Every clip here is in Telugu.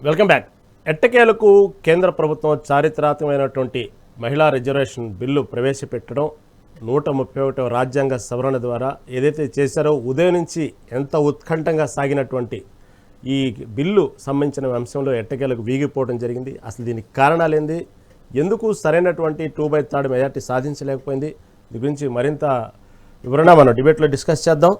Welcome back. ఎట్టకేలకు కేంద్ర ప్రభుత్వం చారిత్రాత్మకమైనటువంటి మహిళా రిజర్వేషన్ బిల్లు ప్రవేశపెట్టడం 131వ రాజ్యాంగ సవరణ ద్వారా ఏదైతే చేశారో ఉదయం నుంచి ఎంత ఉత్కంఠంగా సాగినటువంటి ఈ బిల్లు సంబంధించిన అంశంలో ఎట్టకేలకు వీగిపోవడం జరిగింది. అసలు దీనికి కారణాలు ఏంది, ఎందుకు సరైనటువంటి 2/3 మెజార్టీ సాధించలేకపోయింది, దీని గురించి మరింత వివరణ మనం డిబేట్లో డిస్కస్ చేద్దాం.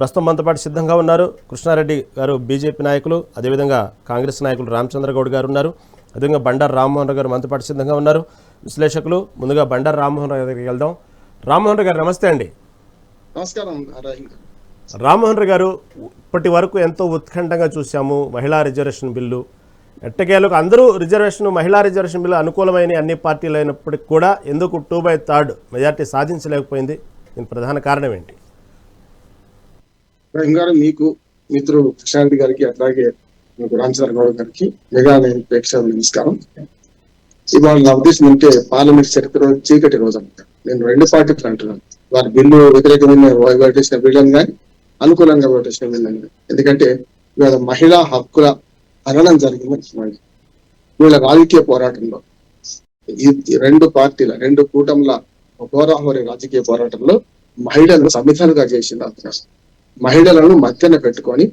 ప్రస్తుతం మనతో పాటు సిద్ధంగా ఉన్నారు కృష్ణారెడ్డి గారు, బీజేపీ నాయకులు, అదేవిధంగా కాంగ్రెస్ నాయకులు రామచంద్రగౌడ్ గారు ఉన్నారు, అదేవిధంగా బండారు రామ్మోహన్ రావు గారు మనతో పాటు సిద్ధంగా ఉన్నారు, విశ్లేషకులు. ముందుగా బండారు రామ్మోహన్ రావు దగ్గరికి వెళ్దాం. రామ్మోహన్ రావు గారు నమస్తే అండి. నమస్కారం. రామ్మోహన్ రావు గారు, ఇప్పటి వరకు ఎంతో ఉత్కంఠంగా చూసాము మహిళా రిజర్వేషన్ బిల్లు. ఎట్టకేలకు అందరూ మహిళా రిజర్వేషన్ బిల్లు అనుకూలమైన అన్ని పార్టీలు అయినప్పటికీ కూడా ఎందుకు 2/3 మెజార్టీ సాధించలేకపోయింది, దీనికి ప్రధాన కారణం ఏంటి? గారు, మీకు మిత్రుడు కృష్ణారెడ్డి గారికి, అట్లాగే మీకు రామచంద్ర గౌడ్ గారికి, మెగా ప్రేక్షకులకు నమస్కారం. ఇవాళ నా ఉద్దేశం అంటే పార్లమెంట్ చరిత్ర చీకటి రోజు అంట. నేను రెండు పార్టీలు అంటున్నాను, వారి బిల్లు వ్యతిరేకమైన ఓటేసిన బిల్లుని కానీ అనుకూలంగా ఓటేసిన బిల్లుని కానీ. ఎందుకంటే ఇవాళ మహిళా హక్కుల హరణం జరిగింది. వీళ్ళ రాజకీయ పోరాటంలో ఈ రెండు పార్టీల, రెండు కూటముల హోరాహోరీ రాజకీయ పోరాటంలో మహిళలను సంవిధాలుగా చేసింది. మహిళలను మధ్యన పెట్టుకొని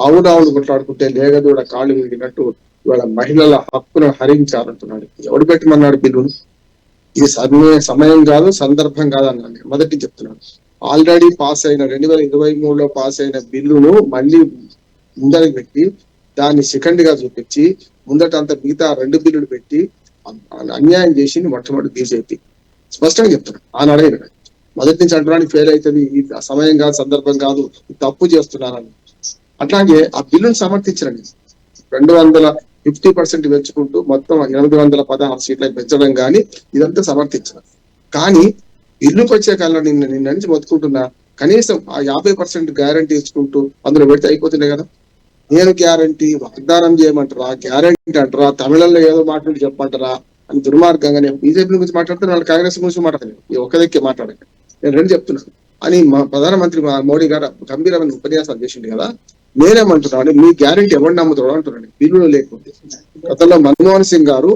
ఆవుడావుడు కొట్లాడుకుంటే లేగదూడ కాళ్ళు విరిగినట్టు ఇవాళ మహిళల హక్కును హరించారంటున్నాడు. ఎవడు పెట్టమన్నాడు బిల్లును? ఇది సమయం కాదు, సందర్భం కాదు అన్నాను. మొదటి చెప్తున్నాను, ఆల్రెడీ పాస్ అయిన 2023లో పాస్ అయిన బిల్లును మళ్ళీ ముందరికి పెట్టి దాన్ని సెకండ్ గా చూపించి ముందట అంత మిగతా రెండు బిల్లులు పెట్టి అన్యాయం చేసింది మొట్టమొదటి బీజేపీ. స్పష్టంగా చెప్తున్నాను. ఆనాడే మొదటి నుంచి అంటడానికి ఫెయిల్ అవుతుంది, ఈ సమయం కాదు, సందర్భం కాదు, తప్పు చేస్తున్నారని. అట్లాగే ఆ బిల్లును సమర్థించండి. 250% పెంచుకుంటూ మొత్తం 816 సీట్లకు పెంచడం కానీ ఇదంతా సమర్థించడం. కానీ బిల్లుకి వచ్చే కాలంలో నిన్న నుంచి మొత్తుకుంటున్నా, కనీసం ఆ 50% గ్యారంటీ ఇచ్చుకుంటూ అందులో పెడితే అయిపోతుండే కదా. నేను గ్యారంటీ వాగ్దానం చేయమంటారా, గ్యారంటీ అంటారా, తమిళంలో ఏదో మాట్లాడి చెప్పమంటారా అని దుర్మార్గంగా నేను బీజేపీ గురించి మాట్లాడుతున్నా, వాళ్ళు కాంగ్రెస్ గురించి మాట్లాడలేదు. ఈ ఒక్కదెక్కే మాట్లాడక నేను రెండు చెప్తున్నాను అని మా ప్రధానమంత్రి మోడీ గారు గంభీరమైన ఉపన్యాసాలు చేసిండు కదా. నేనేమంటున్నాను, మీ గ్యారంటీ ఎవరు నమ్ముతాడు అంటున్నాను. బిల్లులో లేకపోతే గతంలో మన్మోహన్ సింగ్ గారు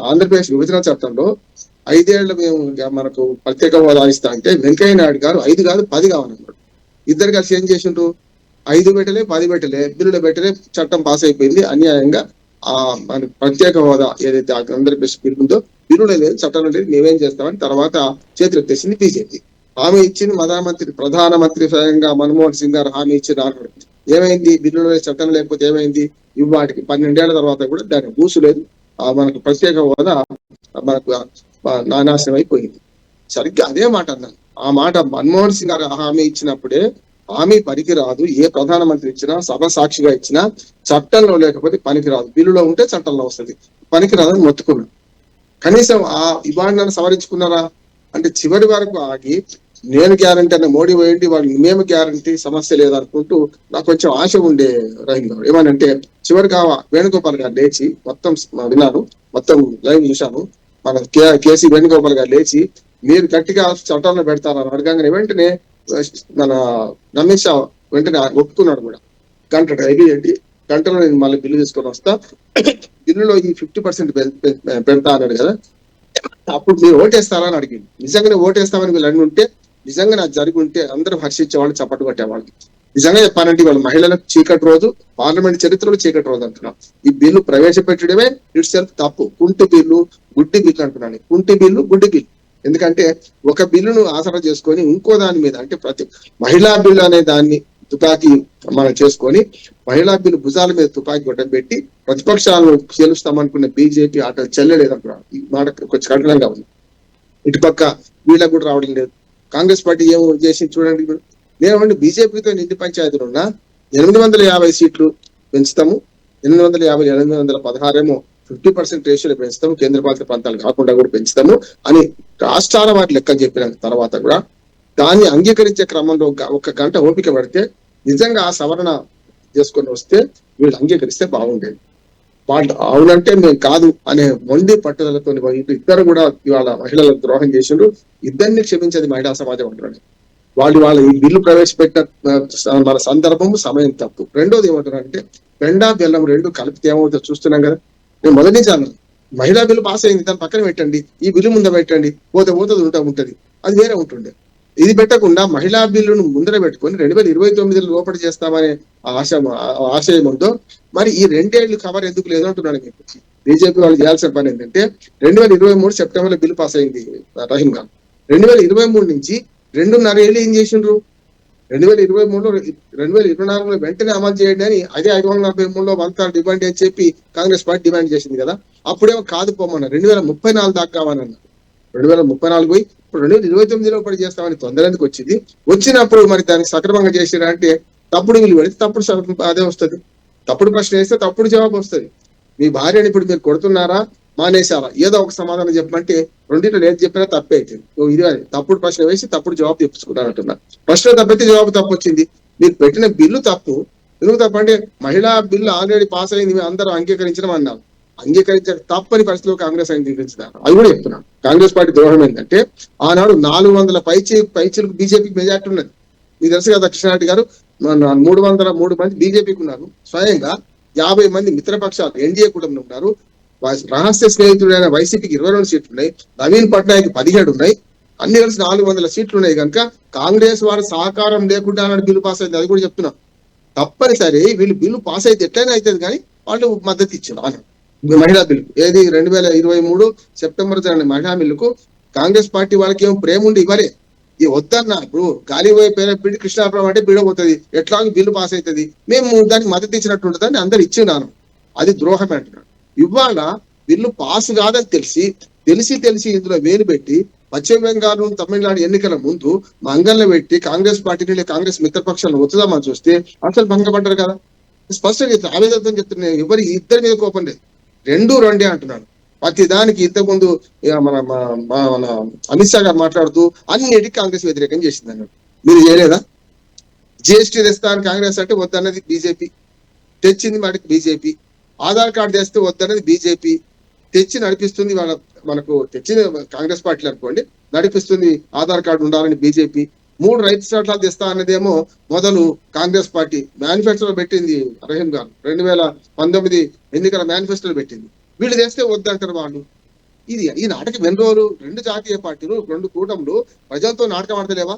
ఆంధ్రప్రదేశ్ విభజన చట్టంలో 5 ఏళ్లు మేము మనకు ప్రత్యేక హోదా ఇస్తా అంటే వెంకయ్య నాయుడు గారు 5 కాదు 10 కావాలన్నాడు. ఇద్దరు కలిసి ఏం చేసిండ్రు? 5 పెట్టలే, 10 పెట్టలే, బిల్లులు పెట్టలే, చట్టం పాస్ అయిపోయింది. అన్యాయంగా మన ప్రత్యేక హోదా ఏదైతే ఆంధ్రప్రదేశ్ బిల్లు ఉందో బిల్లులో లేదు, చట్టంలో లేదు, మేమేం చేస్తామని తర్వాత చేతులు ఎత్తేసింది బీజేపీ. హామీ ఇచ్చింది ప్రధానమంత్రి స్వయంగా మన్మోహన్ సింగ్ గారు హామీ ఇచ్చి రాను. ఏమైంది? బిల్లులో చట్టం లేకపోతే ఏమైంది? ఇవాటికి 12 ఏళ్ల తర్వాత కూడా దానికి ఊసు లేదు. మనకు ప్రత్యేక హోదా మనకు నాశనం అయిపోయింది. సరిగ్గా అదే మాట అన్నాను. ఆ మాట మన్మోహన్ సింగ్ గారు హామీ ఇచ్చినప్పుడే హామీ పనికిరాదు. ఏ ప్రధానమంత్రి ఇచ్చినా, సభ సాక్షిగా ఇచ్చినా చట్టంలో లేకపోతే పనికిరాదు. బిల్లులో ఉంటే చట్టంలో వస్తుంది, పనికిరాదని మొత్తుకున్నాను. కనీసం ఇవాళ సవరించుకున్నారా అంటే చివరి వరకు ఆగి నేను గ్యారంటీ అన్న మోడీ పోయింది, వాళ్ళు మేము గ్యారంటీ, సమస్య లేదనుకుంటూ నాకు కొంచెం ఆశ ఉండే రహీం గారు. ఏమనంటే చివరికి వేణుగోపాల్ గారు లేచి, మొత్తం విన్నాను, మొత్తం లైవ్ చూశాను, మన కేసీ వేణుగోపాల్ గారు లేచి మీరు గట్టిగా చట్టంలో పెడతారని అడగంగానే వెంటనే మన రమేష్ వెంటనే ఒప్పుకున్నాడు కూడా. గంటలో నేను మళ్ళీ బిల్లు తీసుకొని వస్తా, బిల్లులో ఈ 50% పెడతా అన్నాడు కదా. అప్పుడు మీరు ఓటేస్తారా అని అడిగింది. నిజంగానే ఓటేస్తామని వీళ్ళు అన్ని ఉంటే, నిజంగా నాకు జరిగి ఉంటే అందరూ హర్షించేవాళ్ళు, చప్పట్లు కొట్టేవాళ్ళు. నిజంగా చెప్పాలంటే వాళ్ళ మహిళలకు చీకటి రోజు, పార్లమెంట్ చరిత్రలో చీకటి రోజు అంటున్నాం. ఈ బిల్లు ప్రవేశపెట్టడమే ఇట్ సెల్ఫ్ తప్పు. కుంటి బిల్లు, గుడ్డి బిల్లు అంటున్నాను. కుంటి బిల్లు, గుడ్డి బిల్లు. ఎందుకంటే ఒక బిల్లును ఆసరా చేసుకొని ఇంకో దాని మీద, అంటే మహిళా బిల్లు అనే దాన్ని తుపాకీ మనం చేసుకొని మహిళా బిల్లు భుజాల మీద తుపాకీ గొట్టం పెట్టి ప్రతిపక్షాలను చేలుస్తామనుకున్న బీజేపీ ఆట చెల్లలేదంటున్నాడు. ఈ మాట కొంచెం కఠినంగా ఉంది. ఇటుపక్క వీళ్ళకు కూడా రావడం లేదు. కాంగ్రెస్ పార్టీ ఏమో చేసి చూడండి. నేనేమంటే బీజేపీతో నిండి పంచాయతీలు ఉన్నా 850 సీట్లు పెంచుతాము, 850, 816 ఏమో 50% రేషియోలో పెంచుతాము, కేంద్రపాలిత ప్రాంతాలు కాకుండా కూడా పెంచుతాము అని రాష్ట్రాల వాటి లెక్కలు చెప్పిన తర్వాత కూడా దాన్ని అంగీకరించే క్రమంలో 1 గంట ఓపిక పడితే నిజంగా ఆ సవరణ చేసుకొని వస్తే వీళ్ళు అంగీకరిస్తే బాగుండేది. వాళ్ళు అవునంటే మేము కాదు అనే మొండి పట్టుదలతో ఇద్దరు కూడా ఇవాళ మహిళలకు ద్రోహం చేసిండ్రు. ఇద్దరిని క్షమించేది మహిళా సమాజం అంటున్నాడు. వాళ్ళు ఈ బిల్లు ప్రవేశపెట్టిన మన సందర్భము, సమయం తప్పు. రెండోది ఏమంటున్నారంటే పెండ బెల్లం రెండు కలిపితే ఏమవుతుందో చూస్తున్నాం కదా. నేను మొదటి నుంచి అన్నాను, మహిళా బిల్లు పాస్ అయింది, దాని పక్కన పెట్టండి, ఈ బిల్లు ముందు పెట్టండి, పోతుంది ఉంటది, అది వేరే ఉంటుండే. ఇది పెట్టకుండా మహిళా బిల్లును ముందర పెట్టుకొని 2029 లోపల చేస్తామనే ఆశయం ఉందో, మరి ఈ 2 ఏళ్లు కవర్ ఎందుకు లేదు అంటున్నాను మీకు. బీజేపీ వాళ్ళు చేయాల్సిన పని ఏంటంటే 2023 సెప్టెంబర్ లో బిల్లు పాస్ అయింది రహీం గారు. 2023 నుంచి 2.5 ఏళ్ళు ఏం చేసిండ్రు? 2023లో 2024లో వెంటనే అమలు చేయండి అని అదే 543లో వంత డిమాండ్ అని చెప్పి కాంగ్రెస్ పార్టీ డిమాండ్ చేసింది కదా. అప్పుడేమో కాదు పోమన్నారు, 2034 దాకా కావాలన్నారు. 2034 పోయి ఇప్పుడు 2029లో పడి చేస్తామని తొందర ఎందుకు వచ్చింది? వచ్చినప్పుడు మరి దానికి సక్రమంగా చేసిరా అంటే తప్పుడు విలువ పెడితే తప్పుడు అదే వస్తుంది. తప్పుడు ప్రశ్న వేస్తే తప్పుడు జవాబు వస్తుంది. మీ భార్యని ఇప్పుడు మీరు కొడుతున్నారా మానేశారా, ఏదో ఒక సమాధానం చెప్పమంటే రెండింటిలో ఏది చెప్పినా తప్పే అవుతుంది. ఇది తప్పుడు ప్రశ్న వేసి తప్పుడు జవాబు తెప్పించుకున్నారంటున్నా. ప్రశ్న తప్పితే జవాబు తప్పు వచ్చింది. మీరు పెట్టిన బిల్లు తప్పు. ఎందుకు తప్పు అంటే మహిళా బిల్లు ఆల్రెడీ పాస్ అయింది, మేము అందరూ అంగీకరించడం అన్నారు. అంగీకరించారు తప్పని పరిస్థితిలో కాంగ్రెస్ అంగీకరించినారు. అది కూడా చెప్తున్నాను. కాంగ్రెస్ పార్టీ ద్రోహం ఏంటంటే ఆనాడు 400 పైచీలకు బీజేపీకి మెజార్టీ ఉన్నది. మీకు తెలుసు కదా కృష్ణారెడ్డి గారు, 303 మంది బీజేపీకి ఉన్నారు. స్వయంగా 50 మంది మిత్రపక్షాలు ఎన్డీఏ కుటుంబంలో ఉన్నారు. రహస్య స్నేహితుడైన వైసీపీకి 22 సీట్లు ఉన్నాయి, నవీన్ పట్నాయక్ 17 ఉన్నాయి. అన్ని కలిసి 400 సీట్లు ఉన్నాయి కనుక కాంగ్రెస్ వారి సహకారం లేకుండా బిల్లు పాస్ అయింది. అది కూడా చెప్తున్నాం. తప్పనిసరి వీళ్ళు బిల్లు పాస్ అయితే ఎట్లయినా అవుతుంది, కానీ వాళ్ళు మద్దతు ఇచ్చారు అన్న మహిళా బిల్లు. ఏది 2023 సెప్టెంబర్ మహిళా బిల్లుకు కాంగ్రెస్ పార్టీ వాళ్ళకి ఏమో ప్రేమ ఉండి ఇవ్వలే. ఈ వద్దన్న ఇప్పుడు గాలి పేరు బిడ్డ కృష్ణాపురం అంటే బిడబోతుంది, ఎట్లాగో బిల్లు పాస్ అవుతుంది, మేము దానికి మద్దతు ఇచ్చినట్టు ఉంటుందని అందరు ఇచ్చినాను. అది ద్రోహం అంటున్నాడు. ఇవాళ బిల్లు పాస్ కాదని తెలిసి ఇందులో వేలు పెట్టి పశ్చిమ బెంగాల్ తమిళనాడు ఎన్నికల ముందు మంగళ పెట్టి కాంగ్రెస్ పార్టీని కాంగ్రెస్ మిత్రపక్షాలను ఒత్తుదామని చూస్తే అసలు భంగపడ్డారు కదా. స్పష్టంగా చెప్తాను, ఆవేదనతో చెప్తున్నా, ఎవరి ఇద్దరి మీద కోపం లేదు, 2 అంటున్నాడు. ప్రతి దానికి ఇంతకుముందు మన అమిత్ షా గారు మాట్లాడుతూ అన్నిటికీ కాంగ్రెస్ వ్యతిరేకం చేసింది అన్నాడు. మీరు చేయలేదా? జిఎస్టీ తెస్తాను కాంగ్రెస్ అంటే వద్దన్నది బీజేపీ, తెచ్చింది వాటికి బీజేపీ. ఆధార్ కార్డు తెస్తే వద్దన్నది బీజేపీ, తెచ్చి నడిపిస్తుంది మనకు తెచ్చింది కాంగ్రెస్ పార్టీలు అనుకోండి, నడిపిస్తుంది ఆధార్ కార్డు ఉండాలని బీజేపీ. 3 రైతు చట్టాలు తెస్తా అన్నదేమో మొదలు కాంగ్రెస్ పార్టీ మేనిఫెస్టోలో పెట్టింది. రహీం గారు 2019 ఎన్నికల మేనిఫెస్టోలో పెట్టింది. వీళ్ళు తెస్తే వద్దంటారు వాళ్ళు. ఈ నాటకం ఎన్ని రోజులు? 2 జాతీయ పార్టీలు 2 కూటములు ప్రజలతో నాటకం ఆడతలేవా?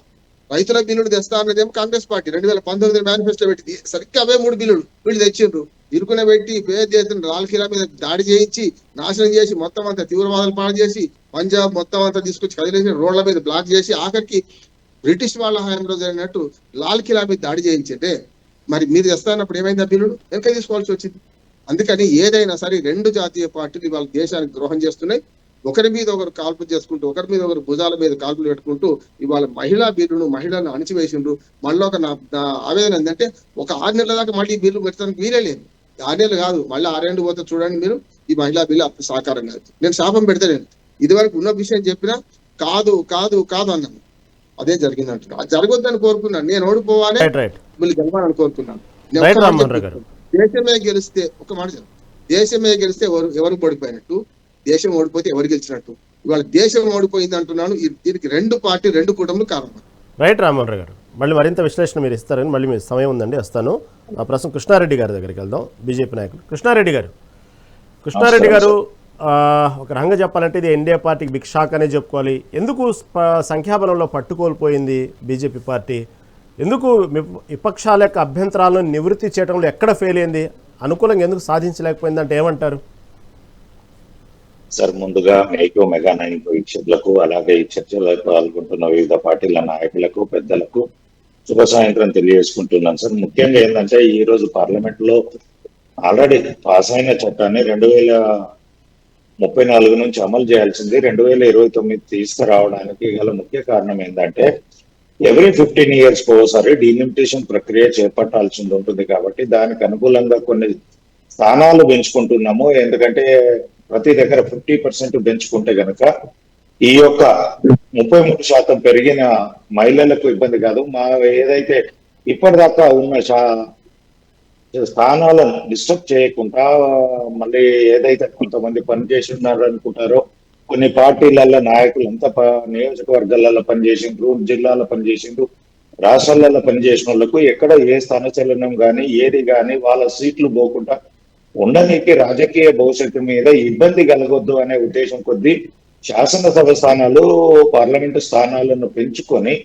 రైతుల బిల్లులు తెస్తా అన్నదేమో కాంగ్రెస్ పార్టీ 2019 మేనిఫెస్టో పెట్టింది. సరిగ్గా అవే 3 బిల్లులు వీళ్ళు తెచ్చిండ్రు. ఇరుకునే పెట్టి పేద లాల్ కిలా మీద దాడి చేయించి నాశనం చేసి మొత్తం అంతా తీవ్రవాదాలు పాడు చేసి పంజాబ్ మొత్తం అంతా తీసుకొచ్చి కదిలేసి రోడ్ల మీద బ్లాక్ చేసి ఆఖరికి బ్రిటిష్ వాళ్ళ హయాంలో జరిగినట్టు లాల్ కిలా మీద దాడి చేయించంటే మరి మీరు తెస్తానప్పుడు ఏమైంది? ఆ బిల్లులు వెనక తీసుకోవాల్సి వచ్చింది. అందుకని ఏదైనా సరే 2 జాతీయ పార్టీలు ఇవాళ దేశానికి ద్రోహం చేస్తున్నాయి. ఒకరి మీద ఒకరు కాల్పులు చేసుకుంటూ, ఒకరి మీద ఒకరు భుజాల మీద కాల్పులు పెట్టుకుంటూ ఇవాళ మహిళా బిల్లును మహిళలను అణిచివేసిండ్రు. మళ్ళీ నా ఆవేదన ఏంటంటే ఒక 6 నెలల దాకా మళ్ళీ ఈ బిల్లు పెట్టడానికి వీలే లేదు. 6 నెలలు కాదు, మళ్ళీ 6 ఏళ్ళు పోతే చూడండి మీరు, ఈ మహిళా బిల్లు అప్పుడు సాకారం కాదు. నేను శాపం పెడతలేను, ఇదివరకు ఉన్న విషయం చెప్పినా కాదు కాదు కాదు అన్నాను. అదే జరిగింది అంటున్నా. అది జరగొద్దని కోరుకున్నాను. నేను ఓడిపోవాలి, వీళ్ళు గెలవాలని కోరుకున్నాను. దేశమే గెలిస్తే ఒక మాట, దేశమే గెలిస్తే ఎవరు ఓడిపోయినట్టు, దేశం ఓడిపోతే ఎవరు గెలిచినట్టు? ఇవాళ దేశం ఓడిపోయింది అంటున్నాను. దీనికి 2 పార్టీ 2 కూటములు కారణం. రైట్ రామ్మోహన్ రావు గారు, మళ్ళీ మరింత విశ్లేషణ మీరు ఇస్తారని మళ్ళీ మీరు సమయం ఉందండి, వస్తాను. ఆ ప్రస్తుతం కృష్ణారెడ్డి గారి దగ్గరికి వెళ్దాం, బీజేపీ నాయకులు. కృష్ణారెడ్డి గారు ఒక రకంగా చెప్పాలంటే ఇది ఎన్డీఏ పార్టీకి బిగ్ షాక్ అనే చెప్పుకోవాలి. ఎందుకు సంఖ్యాబలంలో పట్టుకోల్పోయింది బీజేపీ పార్టీ? ఎందుకు విపక్షాల యొక్క అభ్యంతరాలను నివృత్తి చేయడంలో ఎక్కడ ఫెయిల్ అయింది? అనుకూలంగా ఎందుకు సాధించలేకపోయింది అంటే ఏమంటారు? సార్, ముందుగా మీకు మెగా 9 వీక్షకులకు, అలాగే ఈ చర్చలో పాల్గొంటున్న వివిధ పార్టీల నాయకులకు, పెద్దలకు శుభ సాయంత్రం తెలియజేసుకుంటున్నాను సార్. ముఖ్యంగా ఏంటంటే ఈ రోజు పార్లమెంట్ లో ఆల్రెడీ పాస్ అయిన చట్టాన్ని 2034 నుంచి అమలు చేయాల్సింది 2029 తీసుకురావడానికి గల ముఖ్య కారణం ఏంటంటే ఎవ్రీ 15 years ఒకసారి డీలిమిటేషన్ ప్రక్రియ చేపట్టాల్సి ఉంటుంది. కాబట్టి దానికి అనుకూలంగా కొన్ని స్థానాలు పెంచుకుంటున్నాము. ఎందుకంటే ప్రతి దగ్గర 50% పెంచుకుంటే గనక ఈ యొక్క 33% పెరిగిన మహిళలకు ఇబ్బంది కాదు. ఏదైతే ఇప్పటిదాకా ఉన్న స్థానాలను డిస్టర్బ్ చేయకుండా, మళ్ళీ ఏదైతే కొంతమంది పనిచేసి ఉన్నారు అనుకుంటారో, కొన్ని పార్టీలలో నాయకులు అంతా నియోజకవర్గాలలో పనిచేసిండ్రు, జిల్లాలో పనిచేసిండ్రు, రాష్ట్రాలలో పనిచేసిన వాళ్ళకు ఎక్కడ ఏ స్థానచలనం కానీ ఏది కానీ వాళ్ళ సీట్లు పోకుండా ఉండడానికి రాజకీయ భవిష్యత్తు మీద ఇబ్బంది కలగొద్దు అనే ఉద్దేశం కొద్దీ శాసనసభ స్థానాలు పార్లమెంటు స్థానాలను పెంచుకొని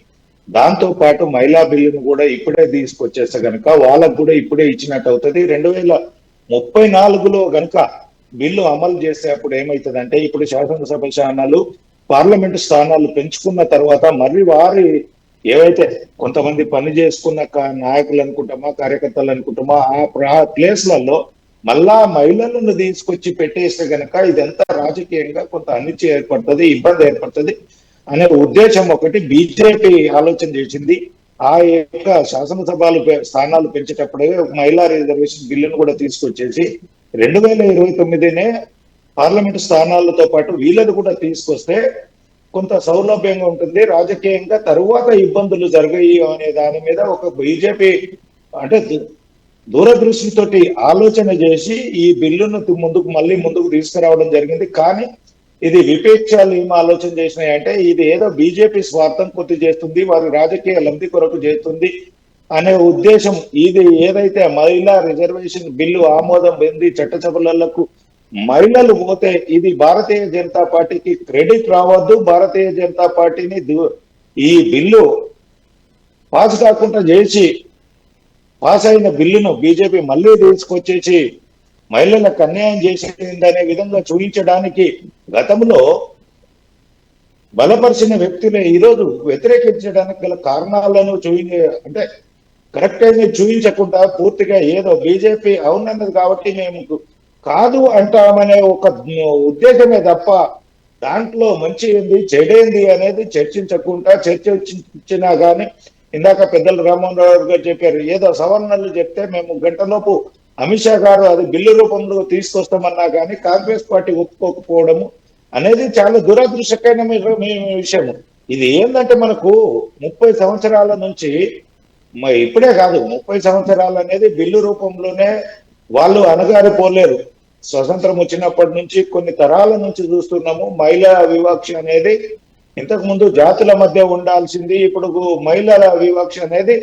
దాంతో పాటు మహిళా బిల్లును కూడా ఇప్పుడే తీసుకొచ్చేస్తే గనక వాళ్ళకు కూడా ఇప్పుడే ఇచ్చినట్టు అవుతుంది. 2034లో గనక బిల్లు అమలు చేస్తే అప్పుడు ఏమవుతుందంటే ఇప్పుడు శాసనసభ స్థానాలు పార్లమెంటు స్థానాలు పెంచుకున్న తర్వాత మరి వారి ఏవైతే కొంతమంది పని చేసుకున్న నాయకులు అనుకుంటామా కార్యకర్తలు అనుకుంటామా ఆ ప్లేస్లలో మళ్ళా మహిళలను తీసుకొచ్చి పెట్టేస్తే గనక ఇదంతా రాజకీయంగా కొంత అనిచ్చి ఏర్పడుతుంది, ఇబ్బంది ఏర్పడుతుంది అనే ఉద్దేశం ఒకటి బీజేపీ ఆలోచన చేసింది. ఆ యొక్క శాసనసభలు స్థానాలు పెంచేటప్పుడే మహిళా రిజర్వేషన్ బిల్లును కూడా తీసుకొచ్చేసి 2029నే పార్లమెంటు స్థానాలతో పాటు వీళ్ళని కూడా తీసుకొస్తే కొంత సౌలభ్యంగా ఉంటుంది, రాజకీయంగా తరువాత ఇబ్బందులు జరిగాయి అనే దాని మీద ఒక బీజేపీ అంటే దూరదృష్టితోటి ఆలోచన చేసి ఈ బిల్లును ముందుకు తీసుకురావడం జరిగింది. కానీ ఇది విపక్షాలు ఏం ఆలోచన చేసినాయంటే ఇది ఏదో బీజేపీ స్వార్థం కొద్ది చేస్తుంది, వారి రాజకీయ లబ్ధి కొరకు చేస్తుంది అనే ఉద్దేశం. ఇది ఏదైతే మహిళా రిజర్వేషన్ బిల్లు ఆమోదం పొంది చట్టసభలకు మహిళలు పోతే ఇది భారతీయ జనతా పార్టీకి క్రెడిట్ రావద్దు, భారతీయ జనతా పార్టీని ఈ బిల్లు పాస్ కాకుండా చేసి పాస్ అయిన బిల్లును బీజేపీ మళ్ళీ తీసుకొచ్చేసి మహిళలకు అన్యాయం చేసిందనే విధంగా చూపించడానికి గతంలో బలపరిచిన వ్యక్తులే ఈరోజు వ్యతిరేకించడానికి గల కారణాలను అంటే కరెక్ట్ అయిన చూపించకుండా పూర్తిగా ఏదో బీజేపీ అవునన్నది కాబట్టి మేము కాదు అంటామనే ఒక ఉద్దేశమే తప్ప దాంట్లో మంచి ఏంది చెడేంది అనేది చర్చించినా కానీ ఇందాక పెద్దలు రామ్మోహన్ రావు గారు చెప్పారు ఏదో సవరణలు చెప్తే మేము గంటలోపు అమిత్ షా గారు అది బిల్లు రూపంలో తీసుకొస్తామన్నా కానీ కాంగ్రెస్ పార్టీ ఒప్పుకోకపోవడము అనేది చాలా దురదృష్టకరమైన విషయం. ఇది ఏంటంటే మనకు 30 సంవత్సరాల నుంచి ఇప్పుడే కాదు 30 సంవత్సరాలు అనేది బిల్లు రూపంలోనే వాళ్ళు అణగారిపోలేరు. స్వతంత్రం వచ్చినప్పటి నుంచి కొన్ని తరాల నుంచి చూస్తున్నాము మహిళా వివక్ష అనేది. ఇంతకు ముందు జాతుల మధ్య ఉండాల్సింది ఇప్పుడు మహిళల వివక్ష అనేది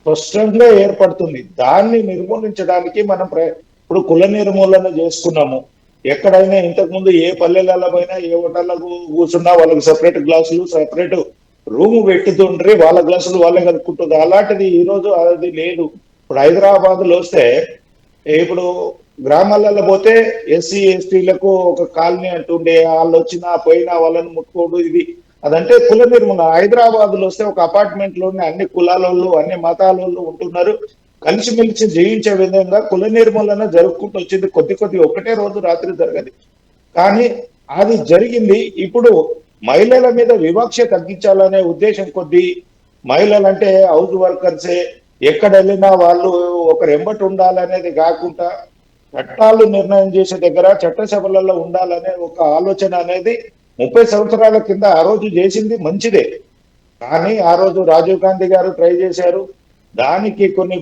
స్పష్టంగా ఏర్పడుతుంది. దాన్ని నిర్మూలించడానికి మనం ఇప్పుడు కుల నిర్మూలన చేసుకున్నాము. ఎక్కడైనా ఇంతకు ముందు ఏ పల్లెలలో పోయినా ఏ హోటళ్లకు కూర్చున్నా వాళ్ళకి సపరేట్ గ్లాసులు సపరేట్ రూము పెట్టుతుండ్రి, వాళ్ళ గ్లాసులు వాళ్ళే కలుపుకుంటుంది. అలాంటిది ఈ రోజు అది లేదు. ఇప్పుడు హైదరాబాద్ లో వస్తే ఇప్పుడు గ్రామాలలో పోతే ఎస్సీ ఎస్టీలకు ఒక కాలనీ అంటుండే వాళ్ళు వచ్చినా పోయినా వాళ్ళని ముట్టుకోడు. ఇది అదంటే కుల నిర్మూలన. హైదరాబాద్ లో వస్తే ఒక అపార్ట్మెంట్ లోనే అన్ని కులాలలో అన్ని మతాలలో ఉంటున్నారు, కలిసిమెలిసి జీవించే విధంగా కుల నిర్మూలన జరుపుకుంటూ వచ్చింది. కొద్ది ఒకటే రోజు రాత్రి జరగదు కానీ అది జరిగింది. ఇప్పుడు మహిళల మీద వివక్ష తగ్గించాలనే ఉద్దేశం కొద్దీ మహిళలంటే హౌస్ వర్కర్సే, ఎక్కడ వెళ్ళినా వాళ్ళు ఒకరు ఎంబటి ఉండాలనేది కాకుండా చట్టాలు నిర్ణయం చేసే దగ్గర చట్టసభలలో ఉండాలనే ఒక ఆలోచన అనేది 30 సంవత్సరాల కింద ఆ రోజు చేసింది మంచిదే. కానీ ఆ రోజు రాజీవ్ గాంధీ గారు ట్రై చేశారు. దానికి కొన్ని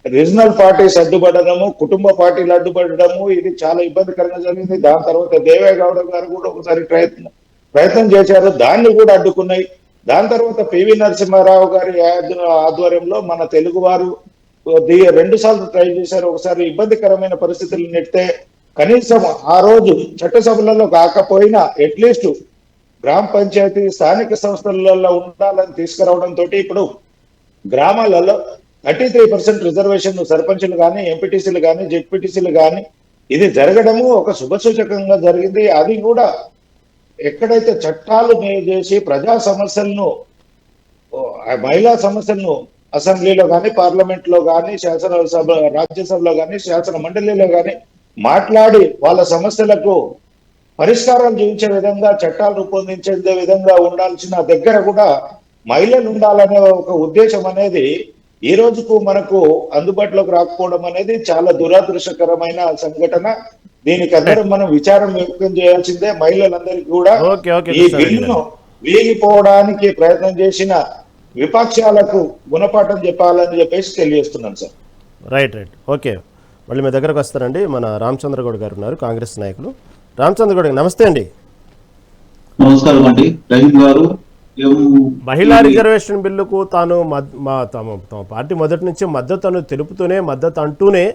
రీజనల్ పార్టీస్ అడ్డుపడడము, కుటుంబ పార్టీలు అడ్డుపడడము ఇది చాలా ఇబ్బందికరంగా జరిగింది. దాని తర్వాత దేవేగౌడ గారు కూడా ఒకసారి ప్రయత్నం చేశారు, దాన్ని కూడా అడ్డుకున్నాయి. దాని తర్వాత పివి నరసింహారావు గారి ఆధ్వర్యంలో మన తెలుగు వారు 2 సార్లు ట్రై చేశారు. ఒకసారి ఇబ్బందికరమైన పరిస్థితులు నెడితే కనీసం ఆ రోజు చట్టసభలలో కాకపోయినా అట్లీస్ట్ గ్రామ పంచాయతీ స్థానిక సంస్థలలో ఉండాలని తీసుకురావడంతో ఇప్పుడు గ్రామాలలో 33% రిజర్వేషన్ సర్పంచులు కానీ ఎంపీటీసీలు కానీ జెడ్పీటీసీలు కానీ ఇది జరగడము ఒక శుభసూచకంగా జరిగింది. అది కూడా ఎక్కడైతే చట్టాలు చేసి ప్రజా సమస్యలను మహిళా సమస్యలను అసెంబ్లీలో కానీ పార్లమెంట్ లో కానీ శాసనసభ రాజ్యసభలో కానీ శాసన మండలిలో కానీ మాట్లాడి వాళ్ళ సమస్యలకు పరిష్కారం చూపించే విధంగా చట్టాలు రూపొందించే విధంగా ఉండాల్సిన దగ్గర కూడా మహిళలు ఉండాలనే ఒక ఉద్దేశం అనేది ఈ రోజుకు మనకు అందుబాటులోకి రాకపోవడం అనేది చాలా దురదృష్టకరమైన సంఘటన. దీనికి అందరం మనం విచారం వ్యక్తం చేయాల్సిందే. మహిళలందరికీ కూడా ఈ బిల్లును వీగిపోవడానికి ప్రయత్నం చేసిన విపక్షాలకు గుణపాఠం చెప్పాలని చెప్పేసి తెలియజేస్తున్నాను సార్. రైట్. ఓకే, మళ్ళీ మీ దగ్గరకు వస్తారండి. మన రామచంద్రగౌడ్ గారు ఉన్నారు, కాంగ్రెస్ నాయకులు. రామచంద్రగౌడ్ నమస్తే అండి. నమస్కారం అండి, రహీం గారు, రజనీ గారు, అందరికి నమస్కారం. మహిళా రిజర్వేషన్ బిల్లుకు తాను తమ పార్టీ మొదటి నుంచి మద్దతును తెలుపుతూనే మద్దతు అంటూనే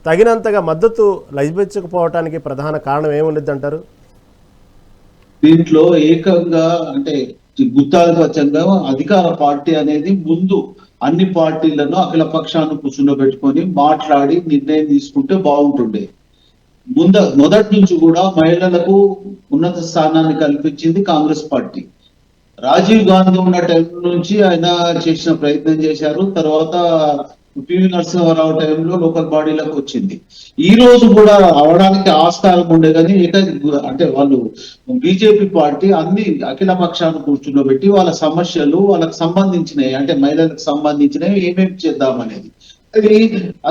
తగినంతగా మద్దతు లభించకపోవటానికి ప్రధాన కారణం ఏముండద్దు అంటారు? దీంట్లో ఏకంగా అంటే గుత్తాధిపత్యంగా అధికార పార్టీ అనేది ముందు అన్ని పార్టీలను అఖిల పక్షాన్ని కూర్చుండబెట్టుకొని మాట్లాడి నిర్ణయం తీసుకుంటే బాగుంటుండే. మొదటి నుంచి కూడా మహిళలకు ఉన్నత స్థానాన్ని కల్పించింది కాంగ్రెస్ పార్టీ. రాజీవ్ గాంధీ ఉన్న టైం నుంచి ఆయన చేసిన ప్రయత్నం చేశారు. తర్వాత పివి నరసింహారావు టైంలో లోకల్ బాడీలకు వచ్చింది. ఈ రోజు కూడా అవడానికి ఆస్కారం ఉండే కానీ అంటే వాళ్ళు బీజేపీ పార్టీ అన్ని అఖిల పక్షాన్ని కూర్చుండబెట్టి వాళ్ళ సమస్యలు వాళ్ళకి సంబంధించినవి అంటే మహిళలకు సంబంధించినవి ఏమేమి చేద్దామనేది. అది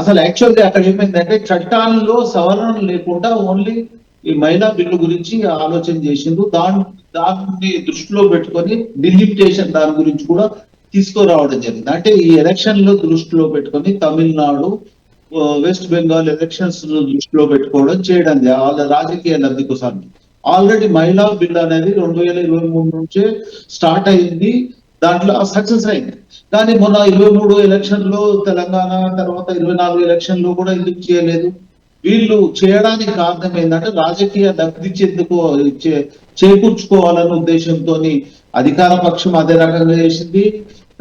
అసలు యాక్చువల్గా అక్కడ ఏమైందంటే చట్టాల్లో సవరణ లేకుండా ఓన్లీ ఈ మహిళా బిల్లు గురించి ఆలోచన చేసిండు. దాన్ని దృష్టిలో పెట్టుకొని డిలిమిటేషన్ దాని గురించి కూడా తీసుకురావడం జరిగింది. అంటే ఈ ఎలక్షన్ లో దృష్టిలో పెట్టుకొని తమిళనాడు, వెస్ట్ బెంగాల్ ఎలక్షన్స్ దృష్టిలో పెట్టుకోవడం చేయడం వాళ్ళ రాజకీయ లబ్ధి కోసం. ఆల్రెడీ మహిళా బిల్ అనేది 2023 నుంచే స్టార్ట్ అయింది, దాంట్లో సక్సెస్ అయింది. కానీ మొన్న 23 ఎలక్షన్ లో తెలంగాణ, తర్వాత 24 ఎలక్షన్ లో కూడా ఎందుకు చేయలేదు? వీళ్ళు చేయడానికి కారణం ఏంటంటే రాజకీయ లబ్ధి చేకూర్చుకోవాలనే ఉద్దేశంతో అధికార పక్షం అదే రకంగా చేసింది,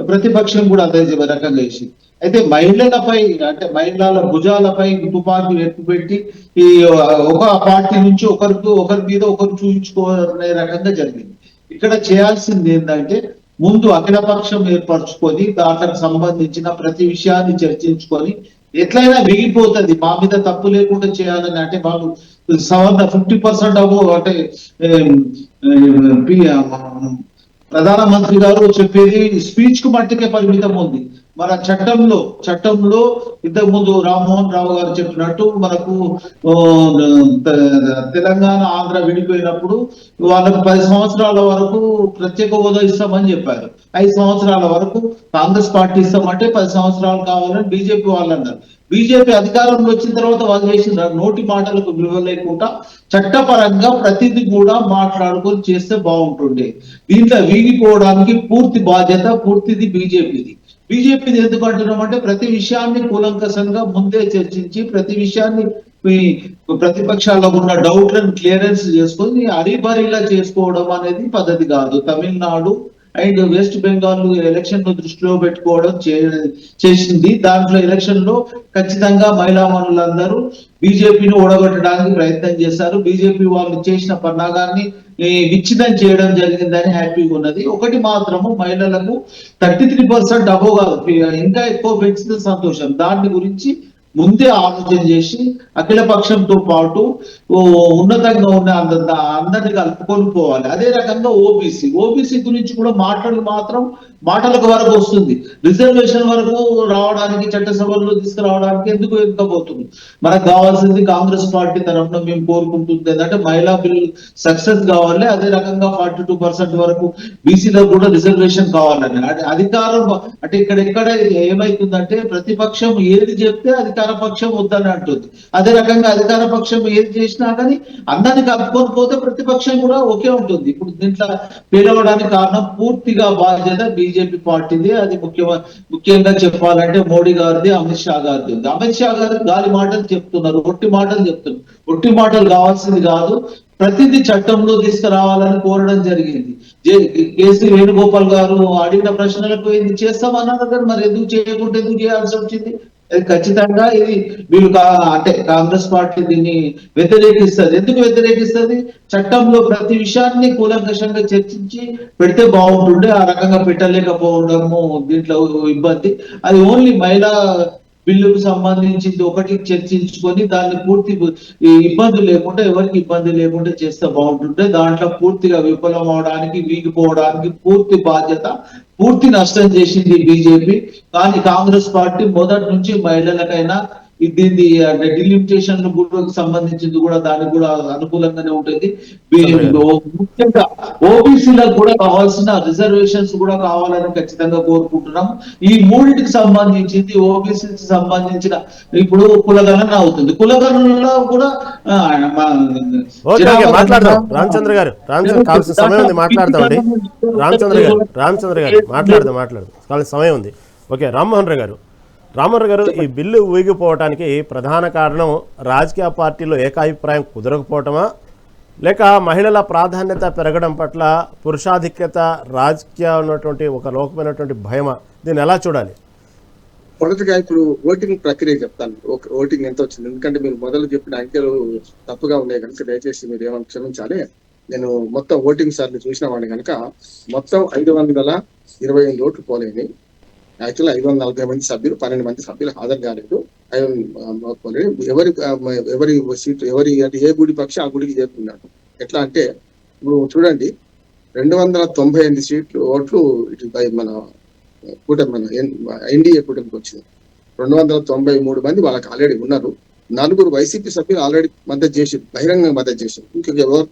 ప్రతిపక్షం కూడా అదే రకంగా చేసింది. అయితే మహిళలపై అంటే మహిళల భుజాలపై తుపాకీ ఎక్కుపెట్టి ఈ ఒక పార్టీ నుంచి ఒకరి మీద ఒకరు చూపించుకోనే రకంగా జరిగింది. ఇక్కడ చేయాల్సింది ఏంటంటే ముందు అఖిల పక్షం ఏర్పరచుకొని దాంట్లకు సంబంధించిన ప్రతి విషయాన్ని చర్చించుకొని ఎట్లయినా మిగిలిపోతుంది, మా మీద తప్పు లేకుండా చేయాలని. అంటే వాళ్ళు సవర్ణ 50% అవ్వ అంటే ప్రధానమంత్రి గారు చెప్పేది స్పీచ్ కు మట్టుకే పరిమితం ఉంది. మన చట్టంలో ఇంతకు ముందు రామ్మోహన్ రావు గారు చెప్పినట్టు మనకు తెలంగాణ ఆంధ్ర విడిపోయినప్పుడు వాళ్ళకు 10 సంవత్సరాల వరకు ప్రత్యేక హోదా ఇస్తామని చెప్పారు. 5 సంవత్సరాల వరకు కాంగ్రెస్ పార్టీ ఇస్తామంటే 10 సంవత్సరాలు కావాలని బీజేపీ వాళ్ళు అన్నారు. బీజేపీ అధికారంలో వచ్చిన తర్వాత వాళ్ళు చేసిన నోటి మాటలకు విలువ లేకుండా చట్టపరంగా ప్రతిదీ కూడా మాట్లాడుకొని చేస్తే బాగుంటుండే. దీంట్లో వీగిపోవడానికి పూర్తి బాధ్యత పూర్తిది బీజేపీది. ఎందుకు అంటున్నామంటే ప్రతి విషయాన్ని కూలంకషంగా ముందే చర్చించి ప్రతి విషయాన్ని ప్రతిపక్షాల్లో ఉన్న డౌట్లను క్లియరెన్స్ చేసుకొని అరిబరిలా చేసుకోవడం అనేది పద్ధతి కాదు. Tamil Nadu and west Bengal election ను దృష్టిలో పెట్టుకోవడం చేసింది. దాంట్లో ఎలక్షన్ లో ఖచ్చితంగా మహిళా మనులందరూ బీజేపీని ఓడగొట్టడానికి ప్రయత్నం చేశారు. బీజేపీ వాళ్ళు చేసిన పన్నాగాన్ని విచ్ఛిన్నం చేయడం జరిగిందని హ్యాపీగా ఉన్నది. ఒకటి మాత్రము మహిళలకు 33% అబోవ్ కాదు, ఇంకా ఎక్కువ పెంచితే సంతోషం. దాని గురించి ముందే ఆలోచన చేసి అఖిల పక్షంతో పాటు ఉన్నతంగా ఉన్న అందరినీ కలుపుకొని పోవాలి. అదే రకంగా ఓబీసీ గురించి కూడా మాటలకు వరకు వస్తుంది, రిజర్వేషన్ వరకు రావడానికి చట్టసభల్లో తీసుకురావడానికి ఎందుకు వెనుకపోతుంది? మనకు కావాల్సింది కాంగ్రెస్ పార్టీ తరఫున మేము కోరుకుంటుంది ఏంటంటే మహిళా బిల్లు సక్సెస్ కావాలి. అదే రకంగా 42% వరకు బీసీలకు కూడా రిజర్వేషన్ కావాలని. అధికారం అంటే ఇక్కడ ఏమైతుందంటే ప్రతిపక్షం ఏది చెప్తే అధికార పక్షం వద్దని అంటుంది. అదే రకంగా అధికార పక్షం ఏది చేసినా కానీ అందరినీ కలుపుకొని పోతే ప్రతిపక్షం కూడా ఒకే ఉంటుంది. ఇప్పుడు దీంట్లో పిలవడానికి కారణం పూర్తిగా బాధ్యత బీజేపీ పార్టీది. అది ముఖ్యంగా చెప్పాలంటే మోడీ గారిది, అమిత్ షా గారిది ఉంది. అమిత్ షా గారు గాలి మాటలు చెప్తున్నారు, ఒట్టి మాటలు కావాల్సింది కాదు, ప్రతిదీ చట్టంలో తీసుకురావాలని కోరడం జరిగింది. కేసీ వేణుగోపాల్ గారు అడిగిన ప్రశ్నలకు ఇది చేస్తామన్నారు కదా, మరి ఎందుకు చేయకుండా ఎందుకు చేయాల్సి వచ్చింది? ఖచ్చితంగా ఇది వీళ్ళు అంటే కాంగ్రెస్ పార్టీ దీన్ని వ్యతిరేకిస్తుంది. ఎందుకు వ్యతిరేకిస్తుంది? చట్టంలో ప్రతి విషయాన్ని కూలంకషంగా చర్చించి పెడితే బాగుంటుండే, ఆ రకంగా పెట్టలేకపోవడము దీంట్లో ఇబ్బంది. అది ఓన్లీ మహిళా బిల్లుకు సంబంధించింది ఒకటి చర్చించుకొని దాన్ని పూర్తి ఇబ్బంది లేకుండా ఎవరికి ఇబ్బంది లేకుండా చేస్తే బాగుంటుంటే దాంట్లో పూర్తిగా విఫలం అవడానికి వీగిపోవడానికి పూర్తి బాధ్యత పూర్తి నష్టం చేసింది బీజేపీ. కానీ కాంగ్రెస్ పార్టీ మొదటి నుంచి మహిళలకైనా దీన్ని అంటే డిలిమిటేషన్ సంబంధించింది కూడా దానికి కూడా అనుకూలంగానే ఉంటుంది. ముఖ్యంగా ఓబీసీలకు కూడా కావాల్సిన రిజర్వేషన్స్ కూడా కావాలని ఖచ్చితంగా కోరుకుంటున్నాం. ఈ మూడింటికి సంబంధించింది ఓబీసీకి సంబంధించిన ఇప్పుడు కులగణన అవుతుంది. కులగణనలో కూడా మాట్లాడదాం రామచంద్ర గారు, కావాల్సిన సమయం ఉంది, మాట్లాడదామండి. రామచంద్ర గారు మాట్లాడదాం కావాల్సిన సమయం ఉంది. ఓకే, రామ్మోహన్ రావు గారు, ఈ బిల్లు ఊగిపోవటానికి ప్రధాన కారణం రాజకీయ పార్టీలో ఏకాభిప్రాయం కుదరకపోవటమా, లేక మహిళల ప్రాధాన్యత పెరగడం పట్ల పురుషాధిక్యత రాజకీయ ఉన్నటువంటి ఒక లోకమైనటువంటి భయమా? దీన్ని ఎలా చూడాలి? మొదటిగా ఇప్పుడు ఓటింగ్ ప్రక్రియ చెప్తాను. ఓటింగ్ ఎంత వచ్చింది, ఎందుకంటే మీరు మొదలు చెప్పిన అంకెలు తప్పుగా ఉన్నాయి కనుక దయచేసి మీరు ఏమైనా క్షమించాలి. నేను మొత్తం ఓటింగ్ సార్లు చూసిన వాడిని కనుక మొత్తం 528 ఓట్లు పోలేని. యాక్చువల్ 540 మంది సభ్యులు, 12 మంది సభ్యులు హాజరు కాలేదు. ఎవరి సీట్లు అంటే ఏ గుడి పక్షి ఆ గుడికి చేరుకున్నాడు. ఎట్లా అంటే ఇప్పుడు చూడండి, 298 సీట్లు ఓట్లు ఇటు మన కూటమి, మన ఎన్డీఏ కూటమికి వచ్చింది. 293 మంది వాళ్ళకి ఆల్రెడీ ఉన్నారు. 4 వైసీపీ సభ్యులు ఆల్రెడీ మద్దతు చేసిండ్రు, బహిరంగ మద్దతు చేసిండ్రు.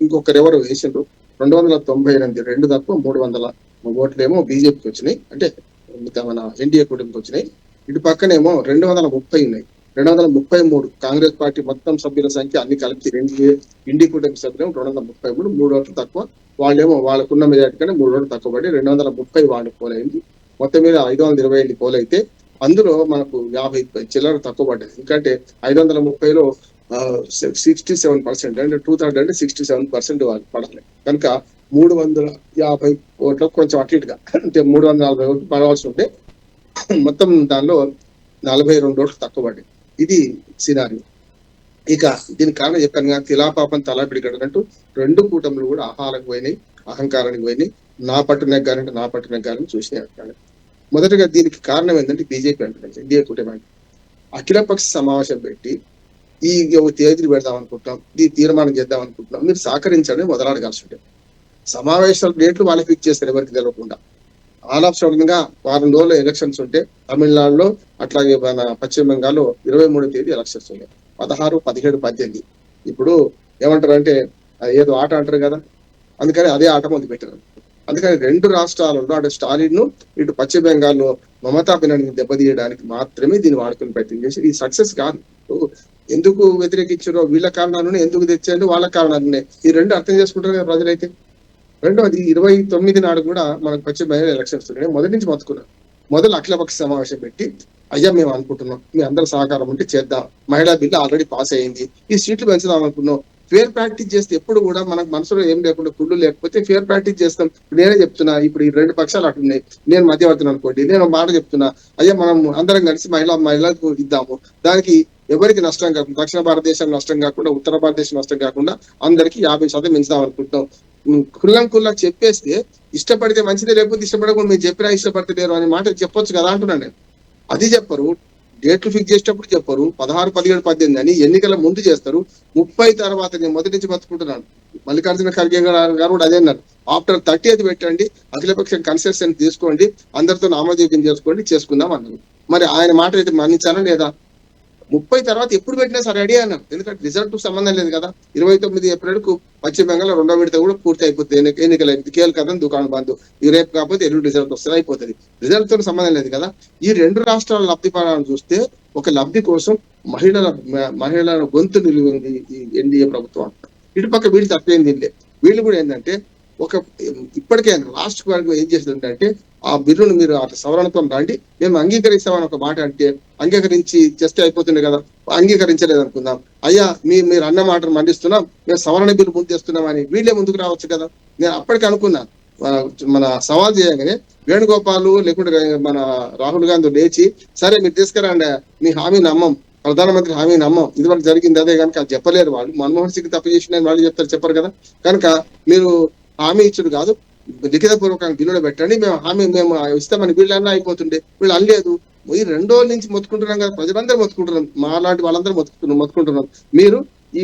ఇంకొకరెవరు వేసిండ్రు. 298, 2 తక్కువ 300 ఓట్లేమో బీజేపీకి వచ్చినాయి, అంటే మన ఎన్డీఏ కూటమికి వచ్చినాయి. ఇటు పక్కనేమో 230 ఉన్నాయి. 233 కాంగ్రెస్ పార్టీ మొత్తం సభ్యుల సంఖ్య అన్ని కలిపి ఎన్డీ కూటమి సభ్యులు 233, 3 ఓట్లు తక్కువ. వాళ్ళేమో వాళ్ళకున్న మెజార్టీ కంటే 3 ఓట్లు తక్కువ పడి 230 వాళ్ళు పోలైంది. మొత్తం మీద 528 పోలైతే అందులో మనకు 50 చిల్లర తక్కువ పడ్డది. ఎందుకంటే 530లో 67%, అంటే 2/3 అంటే 67% వాళ్ళు పడాలి. కనుక 350 ఓట్లకు కొంచెం అటు ఇటుగా, అంటే 340 ఓట్లు పడవలసి ఉంటే మొత్తం దానిలో 42 ఓట్లు తక్కువ పడ్డాయి. ఇది సినారియో. ఇక దీనికి కారణం చెప్పాను కదా, తిలాపాపం తలాపిడి గడనంటూ 2 కూటములు కూడా ఆహాలకు పోయినాయి, అహంకారానికి పోయినాయి. నా పట్టు నెగ్గాలని చూసినాయి. మొదటగా దీనికి కారణం ఏంటంటే బీజేపీ అంటున్నాం, ఎన్డీఏ కూటమి అంటే అఖిలపక్ష సమావేశం పెట్టి ఈ తేదీలు పెడదాం అనుకుంటున్నాం, ఈ తీర్మానం చేద్దాం అనుకుంటున్నాం, మీరు సహకరించండి మొదలాడగాల్సి ఉంటుంది. సమావేశాల డేట్లు వాళ్ళకి ఫిక్స్ చేస్తారు ఎవరికి తెలియకుండా. ఆల్ ఆఫ్ సడన్ గా వారం రోజుల్లో ఎలక్షన్స్ ఉంటే తమిళనాడులో, అట్లాగే మన పశ్చిమ బెంగాల్లో 23వ తేదీ ఎలక్షన్స్ ఉన్నాయి. 16, 17, 18. ఇప్పుడు ఏమంటారు అంటే ఏదో ఆట అంటారు కదా, అందుకని అదే ఆట మొదలు పెట్టారు. అందుకని 2 రాష్ట్రాలలో, అటు స్టాలిన్ ను ఇటు పశ్చిమ బెంగాల్లో మమతా బెనర్జీని దెబ్బతీయడానికి మాత్రమే దీన్ని వాడుకుని ప్రయత్నం చేసి ఇది సక్సెస్ కాదు. ఎందుకు వ్యతిరేకించారో వీళ్ళ కారణాలనే, ఎందుకు తెచ్చారో వాళ్ళ కారణాలనే. ఈ 2 అర్థం చేసుకుంటారు కదా ప్రజలైతే. రెండవది 29 నాడు కూడా మనకు పశ్చిమ బెంగాల్ ఎలక్షన్స్ ఉన్నాయి. మొదటి నుంచి మొత్తుకున్నాం. మొదలు అఖిలపక్ష సమావేశం పెట్టి అయ్యా మేము అనుకుంటున్నాం, మీ అందరి సహకారం ఉంటే చేద్దాం, మహిళా బిల్లు ఆల్రెడీ పాస్ అయ్యింది, ఈ సీట్లు పెంచుదాం అనుకున్నాం. ఫేర్ ప్రాక్టీస్ చేస్తే ఎప్పుడు కూడా మనకు మనసులో ఏం లేకుండా, కుళ్ళు లేకపోతే ఫేర్ ప్రాక్టీస్ చేస్తాం. నేనే చెప్తున్నా, ఇప్పుడు ఈ 2 పక్షాలు అట్టున్నాయి, నేను మధ్యవర్తిని అనుకోండి, నేను మాట చెప్తున్నా, అయ్యా మనం అందరం కలిసి మహిళలకు ఇద్దాము, దానికి ఎవరికి నష్టం కాకుండా, దక్షిణ భారతదేశం నష్టం కాకుండా, ఉత్తర భారతదేశం నష్టం కాకుండా అందరికి 50% పెంచుదాం అనుకుంటాం. కుల్లా చెప్పేస్తే ఇష్టపడితే మంచిదే, లేకపోతే ఇష్టపడకుండా మీరు చెప్పినా ఇష్టపడితే లేరు అనే మాట చెప్పొచ్చు కదా అంటున్నాను నేను. అది చెప్పరు, డేట్లు ఫిక్స్ చేసేటప్పుడు చెప్పరు. 16, 17, 18 అని ఎన్నికల ముందు చేస్తారు. 30 తర్వాత నేను మొదటి నుంచి బతుకుంటున్నాను. మల్లికార్జున ఖర్గే గారు కూడా అదే అన్నారు, ఆఫ్టర్ 30th పెట్టండి, అఖిలపక్షం కన్సెషన్ తీసుకోండి, అందరితో నామోదీపం చేసుకుందాం అన్నారు. మరి ఆయన మాట అయితే మన్నించాలా లేదా? 30 తర్వాత ఎప్పుడు పెట్టినా సరే రెడీ అన్నారు. ఎందుకంటే రిజల్ట్ సంబంధం లేదు కదా. 29 ఏప్రిల్కు పశ్చిమ బెంగాల్ 2వ విడత కూడా పూర్తి అయిపోతుంది. ఎన్నికల కేల్ కదా, దుకాణం బంధు, ఈ రేపు కాకపోతే ఎల్లుండి రిజల్ట్ వస్తుంది, అయిపోతుంది. రిజల్ట్ తో సంబంధం లేదు కదా. ఈ 2 రాష్ట్రాల లబ్ధి పడాలని చూస్తే ఒక లబ్ధి కోసం మహిళల గొంతు నిలిచింది ఈ ఎన్డీఏ ప్రభుత్వం. ఇటుపక్క వీళ్ళు తప్పేంది వీళ్ళు కూడా ఏంటంటే ఇప్పటికే లాస్ట్ వరకు ఏం చేస్తుందంటే ఆ బిల్లును మీరు అట్లా సవరణతో రండి, మేము అంగీకరిస్తామని ఒక మాట అంటే అంగీకరించి చేస్తే అయిపోతుంది కదా. అంగీకరించలేదు అనుకుందాం, అయ్యా మీరు అన్న మాటను మండిస్తున్నాం, మేము సవరణ బిల్లు ముందు తెస్తున్నాం అని వీళ్ళే ముందుకు రావచ్చు కదా. నేను అప్పటికి అనుకున్నా, మన సవాల్ చేయగానే వేణుగోపాల్ లేకుంటే మన రాహుల్ గాంధీ లేచి సరే మీరు తీసుకురండి, మీ హామీ నమ్మం, ప్రధానమంత్రి హామీ నమ్మం, ఇదివరకు జరిగింది అదే కనుక అది చెప్పలేరు వాళ్ళు. మన్మోహన్ సింగ్ తప్పు చేసిన వాళ్ళు చెప్పరు కదా. కనుక మీరు హామీ ఇచ్చుడు కాదు, లిఖిత పూర్వకంగా బిల్లులో పెట్టండి, మేము ఇస్తామని వీళ్ళన్నా అయిపోతుండే. వీళ్ళు అనలేదు. ఈ 2 రోజుల నుంచి మొత్తుకుంటున్నాం కదా, ప్రజలందరూ మొత్తుకుంటున్నాం, మా లాంటి వాళ్ళందరూ మొత్తుకుంటున్నాం. మీరు ఈ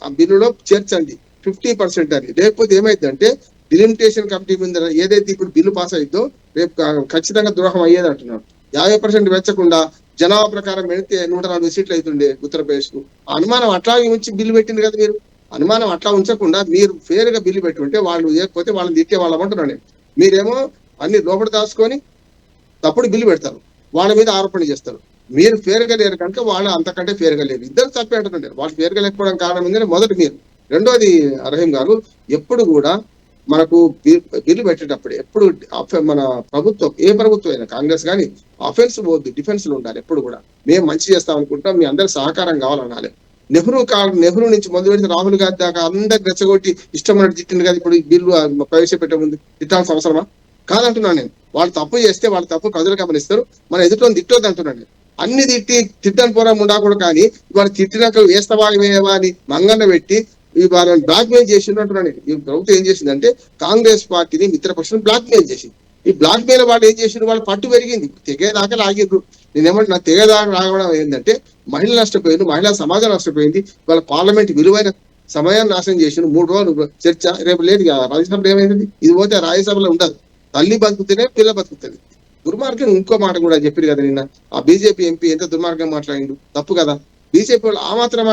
ఆ బిల్లులో చేర్చండి 50% అని. లేకపోతే ఏమైందంటే డిలిమిటేషన్ కమిటీ మీద ఏదైతే ఇప్పుడు బిల్లు పాస్ అయిద్దో రేపు ఖచ్చితంగా ద్రోహం అయ్యేది అంటున్నారు. 50% పెంచకుండా జనాభా ప్రకారం పెడితే 140 సీట్లు అవుతుండే ఉత్తరప్రదేశ్ కు. అనుమానం అట్లాగే ఉంచి బిల్లు పెట్టింది కదా మీరు. అనుమానం అట్లా ఉంచకుండా మీరు ఫేర్ గా బిల్లు పెట్టుంటే వాళ్ళు లేకపోతే వాళ్ళని తిట్టే వాళ్ళం అంటున్నాను నేను. మీరేమో అన్ని లోపల దాచుకొని తప్పుడు బిల్లు పెడతారు, వాళ్ళ మీద ఆరోపణ చేస్తారు. మీరు ఫేర్ గా లేరు కనుక వాళ్ళు అంతకంటే ఫేర్ గా లేరు. ఇద్దరు తప్పే అంటున్నారు. వాళ్ళు ఫేర్ గా లేకపోవడం కారణం ఏంటంటే మొదటి మీరు. రెండోది రహీం గారు, ఎప్పుడు కూడా మనకు బిల్లు పెట్టేటప్పుడు ఎప్పుడు మన ప్రభుత్వం, ఏ ప్రభుత్వం అయినా కాంగ్రెస్ కానీ అఫెన్స్ పోద్దు, డిఫెన్స్ లో ఉండాలి. ఎప్పుడు కూడా మేము మంచి చేస్తాం అనుకుంటాం, మీ అందరి సహకారం కావాలనాలి. నెహ్రూ నుంచి మొదలు పెడితే రాహుల్ గాంధీ దాకా అందరికి రెచ్చగొట్టి ఇష్టం ఉన్నట్టు తిట్టింది కదా. ఇప్పుడు ఈ బిల్లు ప్రవేశపెట్టే ముందు తిట్టాల్సిన అవసరమా? కాదంటున్నాను నేను. వాళ్ళు తప్పు చేస్తే వాళ్ళ తప్పు ప్రజలు గమనిస్తారు, మన ఎదుట్లో తిట్టొద్దు అంటున్నాను నేను. అన్ని తిట్టని పోరా ఉండకూడదు, కానీ వాళ్ళు తిట్టినాక వేస్తావా వేయవా అని మంగన్న పెట్టి వాళ్ళని బ్లాక్ మెయిల్ చేసిందంటున్నాను. ఈ ప్రభుత్వం ఏం చేసిందంటే కాంగ్రెస్ పార్టీని మిత్రపక్షం బ్లాక్ మెయిల్ చేసింది. ఈ బ్లాక్ మెయిల్ వాళ్ళు ఏం చేసిన, వాళ్ళు పట్టు పెరిగింది, తెగేదాకా లాగిండ్రు. నేనేమంటున్నా, తెగేదాకా లాగడం ఏంటంటే మహిళలు నష్టపోయింది, మహిళా సమాజం నష్టపోయింది. వాళ్ళ పార్లమెంట్ విలువైన సమయాన్ని నాశనం చేసిన. 3 రోజులు చర్చ, రేపు లేదు రాజ్యసభలో ఏమైంది? ఇది పోతే రాజ్యసభలో ఉండదు. తల్లి బతుకుతేనే పిల్ల బతుకుతుంది. దుర్మార్గం. ఇంకో మాట కూడా చెప్పారు కదా నిన్న, ఆ బీజేపీ ఎంపీ ఎంత దుర్మార్గం మాట్లాడిండు. తప్పు కదా. బీజేపీ వాళ్ళు ఆ మాత్రం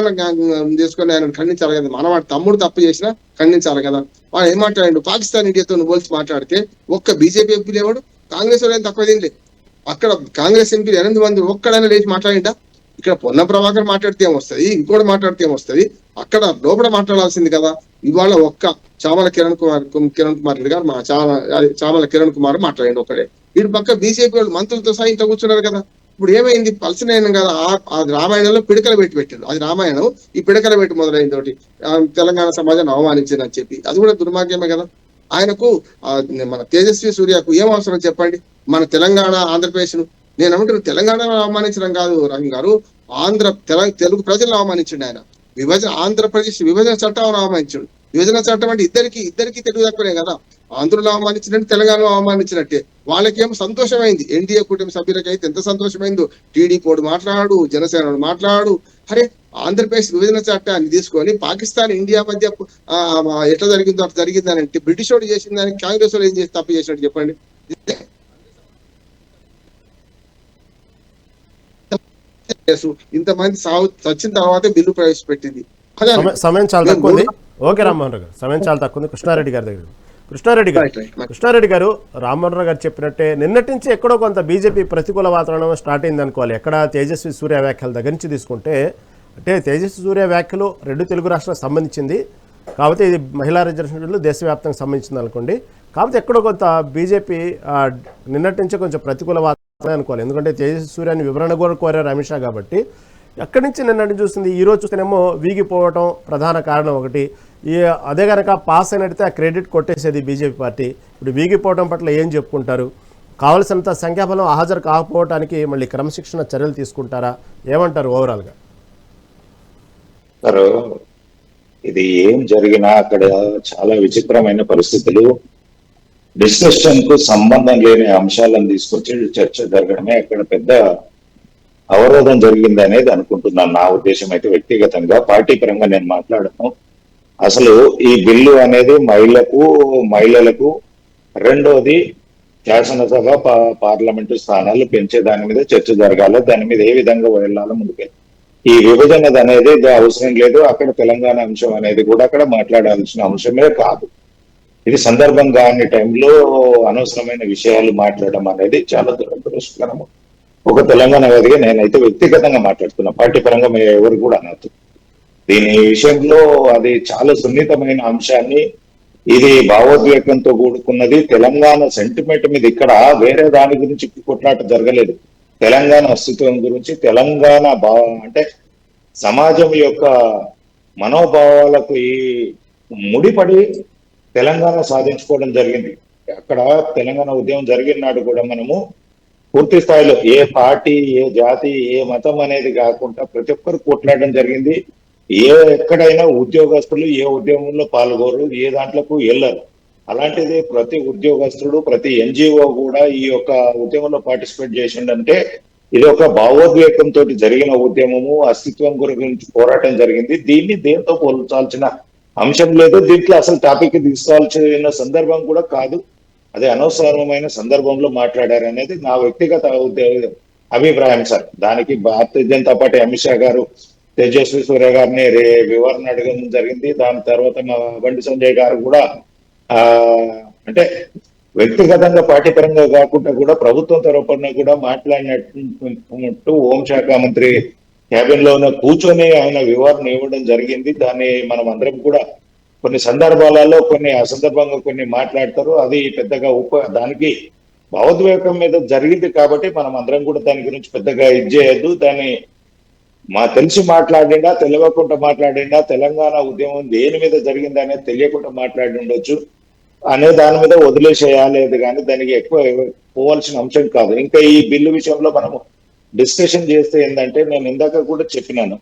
చేసుకొని ఆయన ఖండించాలి కదా. మనవాడు తమ్ముడు తప్పు చేసినా ఖండించాలి కదా. వాడు ఏం మాట్లాడిండు, పాకిస్తాన్ ఇండియాతో పోల్చి మాట్లాడితే ఒక్క బీజేపీ ఎంపీ లేవాడు, కాంగ్రెస్ వాళ్ళు తక్కువ తినలే. అక్కడ కాంగ్రెస్ ఎంపీలు 8 మంది ఒక్కడైనా లేచి మాట్లాడిండా? ఇక్కడ పొన్న ప్రభాకర్ మాట్లాడితే ఏమొస్తుంది, ఇంకోటి మాట్లాడితే ఏమొస్తుంది? అక్కడ లోపల మాట్లాడాల్సింది కదా. ఇవాళ ఒక్క చామల కిరణ్ కుమార్ రెడ్డి గారు చామల కిరణ్ కుమార్ మాట్లాడండి ఒక్కడే. వీడి పక్క బీజేపీ వాళ్ళు మంత్రులతో సహా ఇంత కూర్చున్నారు కదా. ఇప్పుడు ఏమైంది? పలసనైన కదా, ఆ రామాయణంలో పిడకలు పెట్టి పెట్టారు. అది రామాయణం, ఈ పిడకల పెట్టి మొదలైన తోటి తెలంగాణ సమాజాన్ని అవమానించిందని చెప్పి, అది కూడా దుర్మార్గమే కదా. ఆయనకు మన తేజస్వి సూర్యకు ఏం అవసరం చెప్పండి? మన తెలంగాణ ఆంధ్రప్రదేశ్ ను, నేను ఏమంటున్నాను, తెలంగాణను అవమానించడం కాదు రహీం గారు, తెలుగు ప్రజలను అవమానించండి ఆయన. ఆంధ్రప్రదేశ్ విభజన చట్టాలను అవమానించండు. విభజన చట్టం అంటే ఇద్దరికి తెలుగు తక్కువనే కదా. ఆంధ్రులు అవమానించినట్టు, తెలంగాణలో అవమానించినట్టే. వాళ్ళకేమో సంతోషమైంది. ఎన్డీఏ కూటమి సభ్యులకైతే ఎంత సంతోషమైందో. టీడీపీ మాట్లాడు, జనసేన మాట్లాడు. అరే, ఆంధ్రప్రదేశ్ విభజన చట్టాన్ని తీసుకొని పాకిస్తాన్ ఇండియా మధ్య ఎట్లా జరిగిందో అట్లా జరిగిందని అంటే, బ్రిటిష్ వాడు చేసిన దానికి కాంగ్రెస్ వాళ్ళు ఏం చేసి తప్పు చేసినట్టు చెప్పండి. ఇంతమంది చచ్చిన తర్వాత బిల్లు ప్రవేశపెట్టింది. సమయం చాలా తక్కువ ఉంది. ఓకే రామ్మోహన్ రావు గారు, సమయం చాలా తక్కువ ఉంది. కృష్ణారెడ్డి గారి దగ్గర. కృష్ణారెడ్డి గారు, రామ్మోహన్ రావు గారు చెప్పినట్టే నిన్నటి నుంచి ఎక్కడో కొంత బీజేపీ ప్రతికూల వాతావరణం స్టార్ట్ అయింది అనుకోవాలి. ఎక్కడ తేజస్వి సూర్య వ్యాఖ్యల దగ్గర నుంచి తీసుకుంటే, అంటే తేజస్వి సూర్య వ్యాఖ్యలు 2 తెలుగు రాష్ట్రాలకు సంబంధించింది కాబట్టి ఇది మహిళా రిజర్వేషన్ బిల్లు దేశవ్యాప్తంగా సంబంధించింది అనుకోండి. కాకపోతే ఎక్కడో కొంత బీజేపీ నిన్నటి నుంచి కొంచెం ప్రతికూల వాతావరణం అనుకోవాలి. ఎందుకంటే తేజస్వి సూర్యాన్ని వివరణ కూడా కోరారు అమిత్ షా కాబట్టి. ఎక్కడి నుంచి నిన్నటి చూస్తుంది, ఈ రోజు చూస్తేనేమో వీగిపోవటం ప్రధాన కారణం ఒకటి. అదే కనుక పాస్ అయినట్టయితే ఆ క్రెడిట్ కొట్టేసేది బీజేపీ పార్టీ. ఇప్పుడు వీగిపోవడం పట్ల ఏం చెప్పుకుంటారు? కావలసినంత సంఖ్యాబలం హాజరు కాకపోవడానికి మళ్ళీ క్రమశిక్షణ చర్యలు తీసుకుంటారా? ఏమంటారు ఓవరాల్గా? ఇది ఏం జరిగినా అక్కడ చాలా విచిత్రమైన పరిస్థితులు, డిస్కషన్ కు సంబంధం లేని అంశాలను తీసుకొచ్చి చర్చ జరగడమే అక్కడ పెద్ద అవరోధం జరిగింది అనేది అనుకుంటున్నాను. నా ఉద్దేశం అయితే వ్యక్తిగతంగా, పార్టీ పరంగా నేను మాట్లాడను. అసలు ఈ బిల్లు అనేది మహిళలకు, రెండోది శాసనసభ పార్లమెంటు స్థానాలు పెంచే దాని మీద చర్చ జరగాలి. దాని మీద ఏ విధంగా వెళ్ళాలో ముందుకెళ్ళి, ఈ విభజన అనేది అవసరం లేదు. అక్కడ తెలంగాణ అంశం అనేది కూడా అక్కడ మాట్లాడాల్సిన అంశమే కాదు. ఇది సందర్భం కాని టైంలో అనవసరమైన విషయాలు మాట్లాడడం అనేది చాలా దురదృష్టకరము. ఒక తెలంగాణ వాదిగా నేనైతే వ్యక్తిగతంగా మాట్లాడుతున్నా, పార్టీ పరంగా మేము ఎవరు కూడా అనొద్దు. దీని విషయంలో అది చాలా సున్నితమైన అంశాన్ని, ఇది భావోద్వేగంతో కూడుకున్నది. తెలంగాణ సెంటిమెంట్ మీద ఇక్కడ వేరే దాని గురించి కొట్లాట జరగలేదు. తెలంగాణ అస్తిత్వం గురించి, తెలంగాణ అంటే సమాజం యొక్క మనోభావాలకు ఈ ముడిపడి తెలంగాణ సాధించుకోవడం జరిగింది. అక్కడ తెలంగాణ ఉద్యమం జరిగిన నాడు కూడా మనము పూర్తి స్థాయిలో ఏ పార్టీ, ఏ జాతి, ఏ మతం అనేది కాకుండా ప్రతి ఒక్కరు కొట్లాడడం జరిగింది. ఎక్కడైనా ఉద్యోగస్తులు ఏ ఉద్యమంలో పాల్గొరు, ఏ దాంట్లోకి వెళ్ళరు. అలాంటిది ప్రతి ఉద్యోగస్తుడు, ప్రతి ఎన్జిఓ కూడా ఈ యొక్క ఉద్యమంలో పార్టిసిపేట్ చేసిండంటే ఇది ఒక భావోద్వేగంతో జరిగిన ఉద్యమము, అస్తిత్వం గురించి పోరాటం జరిగింది. దీన్ని దేంతో పోల్చాల్సిన అంశం లేదు. దీంట్లో అసలు టాపిక్ తీసుకోవాల్సిన సందర్భం కూడా కాదు. అదే అనవసరమైన సందర్భంలో మాట్లాడారనేది నా వ్యక్తిగత అభిప్రాయం సార్. దానికి భారతీయ జనతా పార్టీ అమిత్ షా గారు తేజస్వి సూర్య గారిని వివరణ అడగడం జరిగింది. దాని తర్వాత మా బండి సంజయ్ గారు కూడా ఆ అంటే వ్యక్తిగతంగా పార్టీ పరంగా కాకుండా కూడా ప్రభుత్వం తరపున కూడా మాట్లాడినట్టు హోంశాఖ మంత్రి క్యాబిన్ లోనే కూర్చొని ఆయన వివరణ ఇవ్వడం జరిగింది. దాన్ని మనం అందరం కూడా కొన్ని సందర్భాలలో కొన్ని అసందర్భంగా కొన్ని మాట్లాడతారు. అది పెద్దగా దానికి భావోద్వేగం మీద జరిగింది కాబట్టి మనం అందరం కూడా దాని గురించి పెద్దగా ఇది చేయొద్దు. దాన్ని తెలిసి మాట్లాడిండా తెలియకుండా మాట్లాడిండా, తెలంగాణ ఉద్యమం దేని మీద జరిగింది అనేది తెలియకుండా మాట్లాడి ఉండొచ్చు అనే దాని మీద వదిలేసేయాలేదు, కానీ దానికి ఎక్కువ పోవాల్సిన అంశం కాదు. ఇంకా ఈ బిల్లు విషయంలో మనము డిస్కషన్ చేస్తే ఏంటంటే, నేను ఇందాక కూడా చెప్పినాను,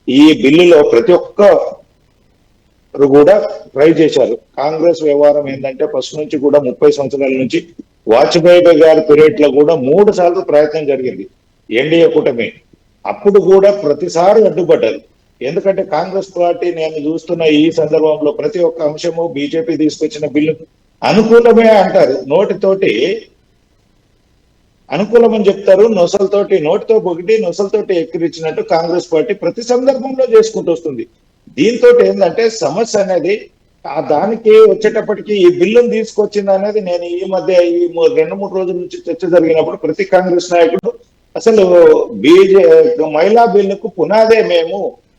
ఈ బిల్లులో ప్రతి ఒక్కరు కూడా ట్రై చేశారు. కాంగ్రెస్ వ్యవహారం ఏంటంటే ఫస్ట్ నుంచి కూడా 30 సంవత్సరాల నుంచి వాజ్పేయి గారి పీరియడ్ లో కూడా 3 సార్లు ప్రయత్నం జరిగింది ఎన్డీఏ కూటమి. అప్పుడు కూడా ప్రతిసారి అడ్డుపడ్డారు. ఎందుకంటే కాంగ్రెస్ పార్టీ నేను చూస్తున్న ఈ సందర్భంలో ప్రతి ఒక్క అంశము బీజేపీ తీసుకొచ్చిన బిల్లు అనుకూలమే అంటారు, నోటితోటి అనుకూలమని చెప్తారు, నోటితో పొగిటి నొసలతోటి ఎక్కిరించినట్టు కాంగ్రెస్ పార్టీ ప్రతి సందర్భంలో చేసుకుంటూ వస్తుంది. దీంతో ఏంటంటే సమస్య అనేది దానికి వచ్చేటప్పటికి ఈ బిల్లును తీసుకొచ్చింది అనేది నేను ఈ మధ్య ఈ 2-3 రోజుల నుంచి చర్చ జరిగినప్పుడు ప్రతి కాంగ్రెస్ నాయకుడు అసలు మహిళా బిల్లుకు పునాదే మేము,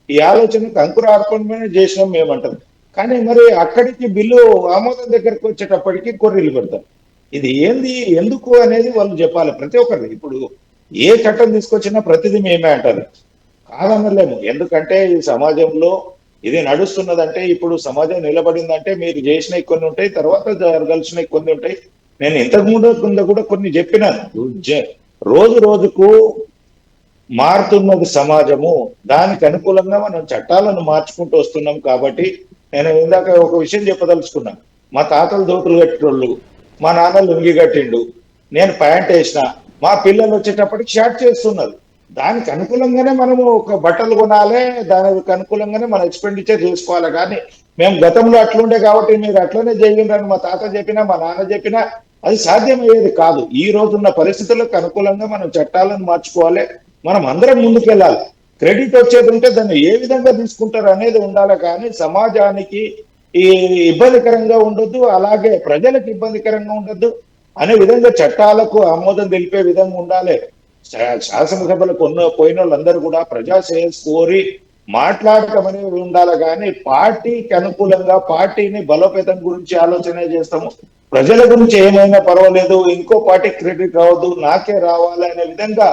ఈ ఆలోచనకు అంకురార్పణమే చేసినాం మేమంటారు. కానీ మరి అక్కడికి బిల్లు ఆమోదం దగ్గరకు వచ్చేటప్పటికి కొర్రీలు పెడతారు. ఇది ఏంది ఎందుకు అనేది వాళ్ళు చెప్పాలి ప్రతి ఒక్కరు. ఇప్పుడు ఏ చట్టం తీసుకొచ్చినా ప్రతిదీ మేమే అంటారు, కాదనలేము. ఎందుకంటే ఈ సమాజంలో ఇది నడుస్తున్నదంటే, ఇప్పుడు సమాజం నిలబడిందంటే మీరు చేసినవి కొన్ని ఉంటాయి, తర్వాత జరగాల్సినవి కొన్ని ఉంటాయి. నేను ఇంతకు ముందు కూడా కొన్ని చెప్పినాను. రోజు రోజుకు మారుతున్నది సమాజము, దానికి అనుకూలంగా మనం చట్టాలను మార్చుకుంటూ వస్తున్నాం. కాబట్టి నేను ఇందాక ఒక విషయం చెప్పదలుచుకున్నాను. మా తాతలు దోతులు కట్టేటోళ్ళు, మా నాన్న లుంగి కట్టిండు, నేను ప్యాంట్ వేసిన, మా పిల్లలు వచ్చేటప్పటికి షార్ట్ చేస్తున్నారు. దానికి అనుకూలంగానే మనము ఒక బట్టలు కొనాలి, దానికి అనుకూలంగానే మనం ఎక్స్పెండిచర్ చేసుకోవాలి. కానీ మేము గతంలో అట్లుండే కాబట్టి మీరు అట్లనే చేయండి మా తాత చెప్పినా మా నాన్న చెప్పినా అది సాధ్యమయ్యేది కాదు. ఈ రోజున్న పరిస్థితులకు అనుకూలంగా మనం చట్టాలను మార్చుకోవాలి, మనం అందరం ముందుకెళ్ళాలి. క్రెడిట్ వచ్చేది ఉంటే దాన్ని ఏ విధంగా తీసుకుంటారు అనేది ఉండాలి. కానీ సమాజానికి ఈ ఇబ్బందికరంగా ఉండొద్దు, అలాగే ప్రజలకు ఇబ్బందికరంగా ఉండొద్దు అనే విధంగా చట్టాలకు ఆమోదం తెలిపే విధంగా ఉండాలి. శాసనసభలో పోయిన వాళ్ళందరూ కూడా ప్రజాశ్రేయస్ కోరి మాట్లాడటం అనేది ఉండాలి. కానీ పార్టీకి అనుకూలంగా పార్టీని బలోపేతం గురించి ఆలోచన చేస్తాము, ప్రజల గురించి ఏమైనా పర్వాలేదు, ఇంకో పార్టీ క్రెడిట్ రావద్దు నాకే రావాలి అనే విధంగా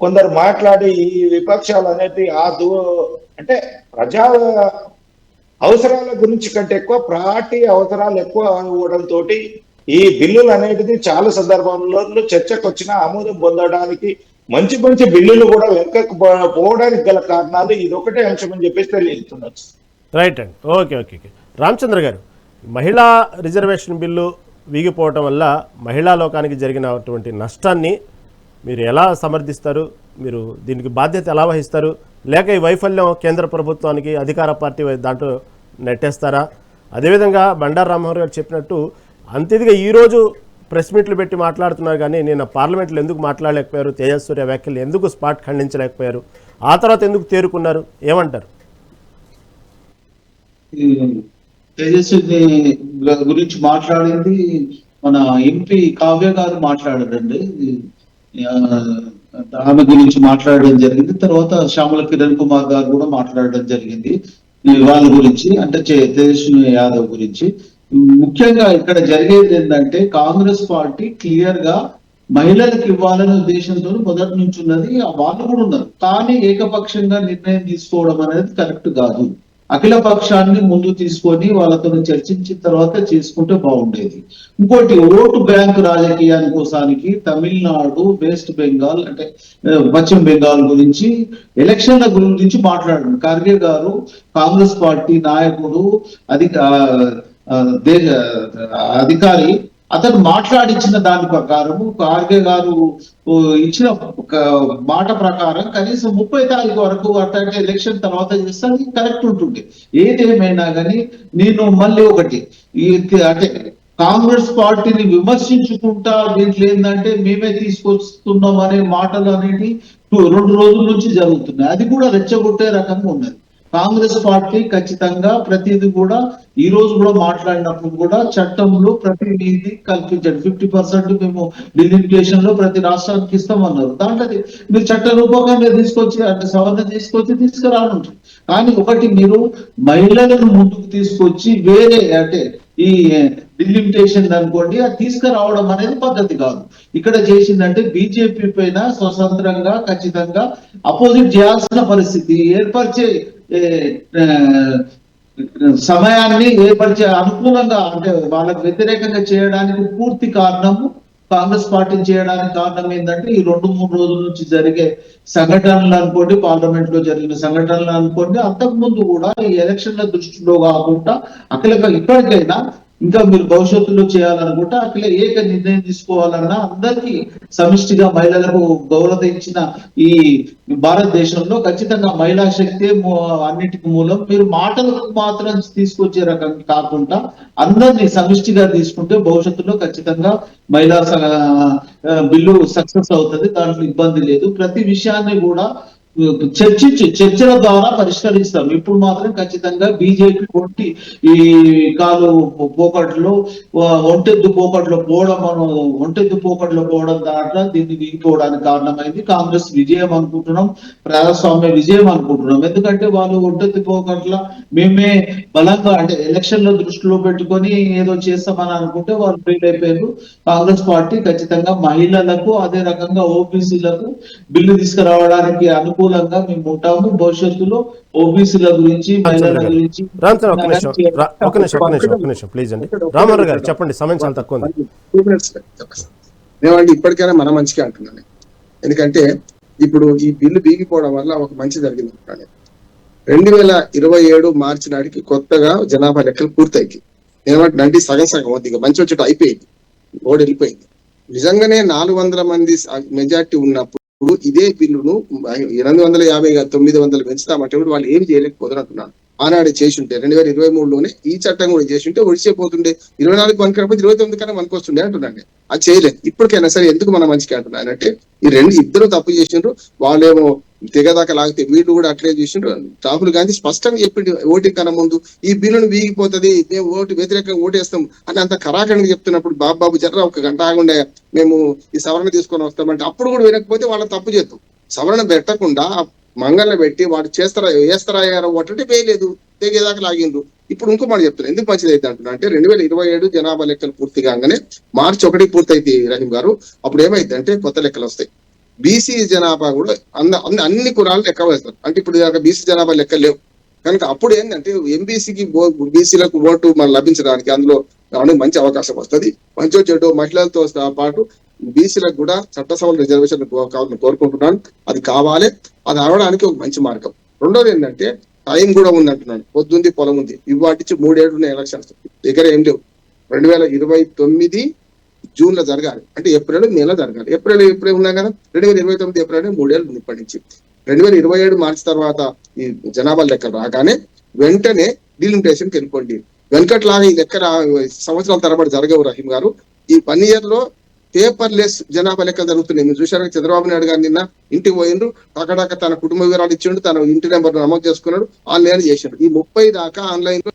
కొందరు మాట్లాడి ఈ విపక్షాలు అనేది అంటే ప్రజా అవసరాల గురించి కంటే ఎక్కువ పార్టీ అవసరాలు ఎక్కువ ఇవ్వడంతో ఈ బిల్లులు అనేది చాలా సందర్భంలో చర్చకు వచ్చిన ఆమోదం పొందడానికి మంచి మంచి బిల్లులు కూడా వెనకకు పోవడానికి గల కారణాలు ఇదొకటే అంశం అని చెప్పేసి తెలియజేస్తున్నారు. రైట్ అండి, ఓకే ఓకే ఓకే. రామచంద్ర గారు, మహిళా రిజర్వేషన్ బిల్లు వీగిపోవటం వల్ల మహిళా లోకానికి జరిగినటువంటి నష్టాన్ని మీరు ఎలా సమర్థిస్తారు? మీరు దీనికి బాధ్యత ఎలా వహిస్తారు? లేక ఈ వైఫల్యం కేంద్ర ప్రభుత్వానికి అధికార పార్టీ దాంట్లో నెట్టేస్తారా? అదేవిధంగా బండారు రామ్మోహన్ గారు చెప్పినట్టు అంతేదిగా ఈరోజు ప్రెస్ మీట్లు పెట్టి మాట్లాడుతున్నారు, కానీ నేను పార్లమెంట్లో ఎందుకు మాట్లాడలేకపోయారు? తేజస్వి వ్యాఖ్యలు ఎందుకు స్పాట్ ఖండించలేకపోయారు? ఆ తర్వాత ఎందుకు తేరుకున్నారు? ఏమంటారు? తేజస్వి గురించి మాట్లాడింది మన ఎంపీ కావ్య గారు మాట్లాడారండి. ఆమె గురించి మాట్లాడడం జరిగింది. తర్వాత శ్యామల కిరణ్ కుమార్ గారు కూడా మాట్లాడడం జరిగింది వాళ్ళ గురించి, అంటే తేజస్వి యాదవ్ గురించి. ముఖ్యంగా ఇక్కడ జరిగేది ఏంటంటే, కాంగ్రెస్ పార్టీ క్లియర్ గా మహిళలకు ఇవ్వాలనే ఉద్దేశంతో మొదటి నుంచి ఉన్నది, వాళ్ళు కూడా ఉన్నారు. కానీ ఏకపక్షంగా నిర్ణయం తీసుకోవడం అనేది కరెక్ట్ కాదు. అఖిల పక్షాన్ని ముందు తీసుకొని వాళ్ళతో చర్చించిన తర్వాత చేసుకుంటే బాగుండేది. ఇంకోటి, ఓటు బ్యాంకు రాజకీయాని కోసానికి తమిళనాడు, వెస్ట్ బెంగాల్ అంటే పశ్చిమ బెంగాల్ గురించి ఎలక్షన్ల గురించి మాట్లాడారు. ఖర్గే గారు కాంగ్రెస్ పార్టీ నాయకుడు, అధికారి, అతను మాట్లాడించిన దాని ప్రకారము ఖర్గే గారు ఇచ్చిన మాట ప్రకారం కనీసం 30 తారీఖు వరకు అట్లాంటి ఎలక్షన్ తర్వాత చేస్తే కరెక్ట్ ఉంటుంది. ఏదేమైనా కానీ నేను మళ్ళీ ఒకటి అంటే కాంగ్రెస్ పార్టీని విమర్శించుకుంటా దీంట్లో ఏంటంటే మేమే తీసుకొస్తున్నాం అనే మాటలు అనేవి 2 రోజుల నుంచి జరుగుతున్నాయి. అది కూడా రెచ్చగొట్టే రకంగా ఉన్నది. కాంగ్రెస్ పార్టీ ఖచ్చితంగా ప్రతిదీ కూడా ఈ రోజు కూడా మాట్లాడినప్పుడు కూడా చట్టంలో ప్రతిదీ కల్పించండి. 50% మేము డిలిమిటేషన్ లో ప్రతి రాష్ట్రానికి ఇస్తామన్నారు. దాంట్లో మీరు చట్ట రూపకంగా తీసుకొచ్చి అంటే సవరణ తీసుకురానుంటారు. కానీ ఒకటి మీరు మహిళలను ముందుకు తీసుకొచ్చి వేరే అంటే ఈ డిలిమిటేషన్ అనుకోండి అది తీసుకురావడం అనేది పద్ధతి కాదు. ఇక్కడ చేసిందంటే బీజేపీ పైన స్వతంత్రంగా ఖచ్చితంగా అపోజిట్ చేయాల్సిన పరిస్థితి ఏర్పరిచే సమయాన్ని ఏర్పరిచే అనుకూలంగా అంటే వాళ్ళకు వ్యతిరేకంగా చేయడానికి పూర్తి కారణము కాంగ్రెస్ పార్టీని చేయడానికి కారణం ఏంటంటే ఈ 2-3 రోజుల నుంచి జరిగే సంఘటనలు అనుకోండి, పార్లమెంట్ లో జరిగిన సంఘటనలు అనుకోండి, అంతకు ముందు కూడా ఈ ఎలక్షన్ల దృష్టిలో కాకుండా అక్కడ ఇప్పటికైనా ఇంకా మీరు భవిష్యత్తులో చేయాలనుకుంటే అట్లా ఏక నిర్ణయం తీసుకోవాలన్నా అందరికీ సమిష్టిగా మహిళలకు గౌరవ ఇచ్చిన ఈ భారతదేశంలో ఖచ్చితంగా మహిళా శక్తి అన్నిటికి మూలం. మీరు మాటలకు మాత్రం తీసుకొచ్చే రకం కాకుండా అందరినీ సమిష్టిగా తీసుకుంటే భవిష్యత్తులో ఖచ్చితంగా మహిళా బిల్లు సక్సెస్ అవుతుంది. దాంట్లో ఇబ్బంది లేదు. ప్రతి విషయాన్ని కూడా చర్చల ద్వారా పరిష్కరిస్తాం. ఇప్పుడు మాత్రం ఖచ్చితంగా బీజేపీ ఈ కాలు పోకట్లో ఒంటెద్దు పోకట్లో పోవడం దాంట్లో దీన్ని వీగిపోవడానికి కారణమైంది. కాంగ్రెస్ విజయం అనుకుంటున్నాం, ప్రజాస్వామ్య విజయం అనుకుంటున్నాం. ఎందుకంటే వాళ్ళు ఒంటెద్దు పోకట్ల మేమే బలంగా అంటే ఎలక్షన్ల దృష్టిలో పెట్టుకొని ఏదో చేస్తామని అనుకుంటే వాళ్ళు ఫెయిల్ అయిపోయారు. కాంగ్రెస్ పార్టీ ఖచ్చితంగా మహిళలకు అదే రకంగా ఓబీసీలకు బిల్లు తీసుకురావడానికి అనుకూలంగా మేము ఉంటాము. భవిష్యత్తులో ఓబీసీల గురించి మహిళల గురించి ఒక నిమిషం ప్లీజ్ అండి. రామారావు గారు చెప్పండి, సమయం చాలా తక్కువ ఉంది. నేనండి ఇప్పటికైనా మన మంచిగా అంటున్నాను. ఎందుకంటే ఇప్పుడు ఈ బిల్లు బీగిపోవడం వల్ల ఒక మంచి జరిగింది అంటున్నాను. 2027 మార్చి నాటికి కొత్తగా జనాభా లెక్కలు పూర్తయింది. ఏమంటే సగం ఇక మంచి వచ్చేట అయిపోయింది, ఓడి వెళ్ళిపోయింది. నిజంగానే 400 మంది మెజార్టీ ఉన్నప్పుడు ఇదే బిల్లును 850 900 పెంచుతామంటే వాళ్ళు ఏం చేయలేకపోతున్నారు అంటున్నాను. ఆనాడే చేసి ఉంటే 2023లోనే ఈ చట్టం కూడా చేసి ఉంటే ఒడిచిపోతుండే. 24 వనకపోతే 29 కన్నా వనకొస్తుండే అంటున్నాను. అది చేయలేదు. ఇప్పటికైనా సరే ఎందుకు మనం మంచిగా అంటున్నాను అంటే ఈ ఇద్దరు తప్పు చేసిండ్రు. వాళ్ళేమో తెగదాకా లాగితే వీళ్ళు కూడా అట్లే చేసిండ్రు. రాహుల్ గాంధీ స్పష్టంగా చెప్పిండు ఓటింగ్ కన్నా ముందు ఈ బిల్లును వీగిపోతుంది, మేము వ్యతిరేకంగా ఓటేస్తాం అని అంత కరాఖండిగా చెప్తున్నప్పుడు బాబు జర్ర ఒక గంట ఆగుండే మేము ఈ సవరణ తీసుకొని వస్తామంటే అప్పుడు కూడా వినకపోతే వాళ్ళ తప్పు చేద్దాం. సవరణ పెట్టకుండా మంగళ పెట్టి వాడు వేస్తారా ఓటంటే వేయలేదు, తెగేదాకా లాగిండ్రు. ఇప్పుడు ఇంకో మాట చెప్తున్నారు ఎందుకు మంచిది అయితే అంటున్నా అంటే 2027 జనాభా లెక్కలు పూర్తి కాగానే March 1 పూర్తయితే రహీం గారు అప్పుడు ఏమైంది అంటే కొత్త లెక్కలు వస్తాయి. బీసీ జనాభా కూడా అన్ని కులాలు లెక్క వేస్తారు. అంటే ఇప్పుడు బీసీ జనాభా లెక్కలు లేవు కనుక అప్పుడు ఏంటంటే ఎంబీసీకి బీసీలకు ఓటు మనం లభించడానికి అందులో మంచి అవకాశం వస్తుంది. మంచి చెడు మహిళలతో పాటు బీసీలకు కూడా చట్ట సభల రిజర్వేషన్ కోరుకుంటున్నాను. అది కావాలి. అది అవడానికి ఒక మంచి మార్గం. రెండోది ఏంటంటే టైం కూడా ఉంది అంటున్నాను. పొద్దుంది పొలం ఉంది. ఇవాటించి 3 ఏళ్ళు ఎలక్షన్స్ దగ్గర ఏం లేవు. 2029 జూన్లో జరగాలి. అంటే ఏప్రిల్ మేలో జరగాలి. ఏప్రిల్ ఉన్నా కదా 2029 ఏప్రిల్ 3 ఏళ్ళు ఇప్పటి నుంచి 2027 మార్చి తర్వాత ఈ జనాభా లెక్కలు రాగానే వెంటనే డిలిమిటేషన్కి వెళ్ళిపోండి. వెనకట్లాగా ఈ లెక్క సంవత్సరాల తరబడి జరగవు రహీం గారు. ఈ 1 year లో పేపర్లెస్ జనాభా లెక్కలు జరుగుతున్నాయి. మీరు చూశారు చంద్రబాబు నాయుడు గారు నిన్న ఇంటికి పోయిండ్రు, టకటక తన కుటుంబ వివరాలు ఇచ్చిండు, తన ఇంటి నెంబర్ నమోదు చేసుకున్నాడు, ఆన్లైన్ చేసిండు. ఈ 30 దాకా ఆన్లైన్ లో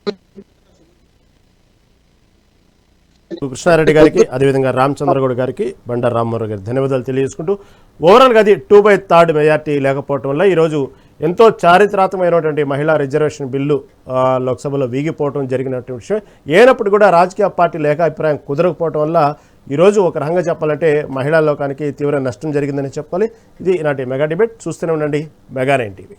కృష్ణారెడ్డి గారికి అదేవిధంగా రామచంద్రగౌడ్ గారికి బండారు రామ్మోహన్ గారికి ధన్యవాదాలు తెలియజేసుకుంటూ ఓవరాల్గా అది 2/3 మెజార్టీ లేకపోవటం వల్ల ఈరోజు ఎంతో చారిత్రాత్మకమైనటువంటి మహిళా రిజర్వేషన్ బిల్లు లోక్సభలో వీగిపోవటం జరిగినటువంటి విషయం. ఏనప్పుడు కూడా రాజకీయ పార్టీల ఏకాభిప్రాయం కుదరకపోవటం వల్ల ఈరోజు ఒక రకంగా చెప్పాలంటే మహిళా లోకానికి తీవ్ర నష్టం జరిగిందని చెప్పాలి. ఇది ఈనాటి మెగా డిబేట్. చూస్తూనే ఉండండి మెగా 9 టీవీ.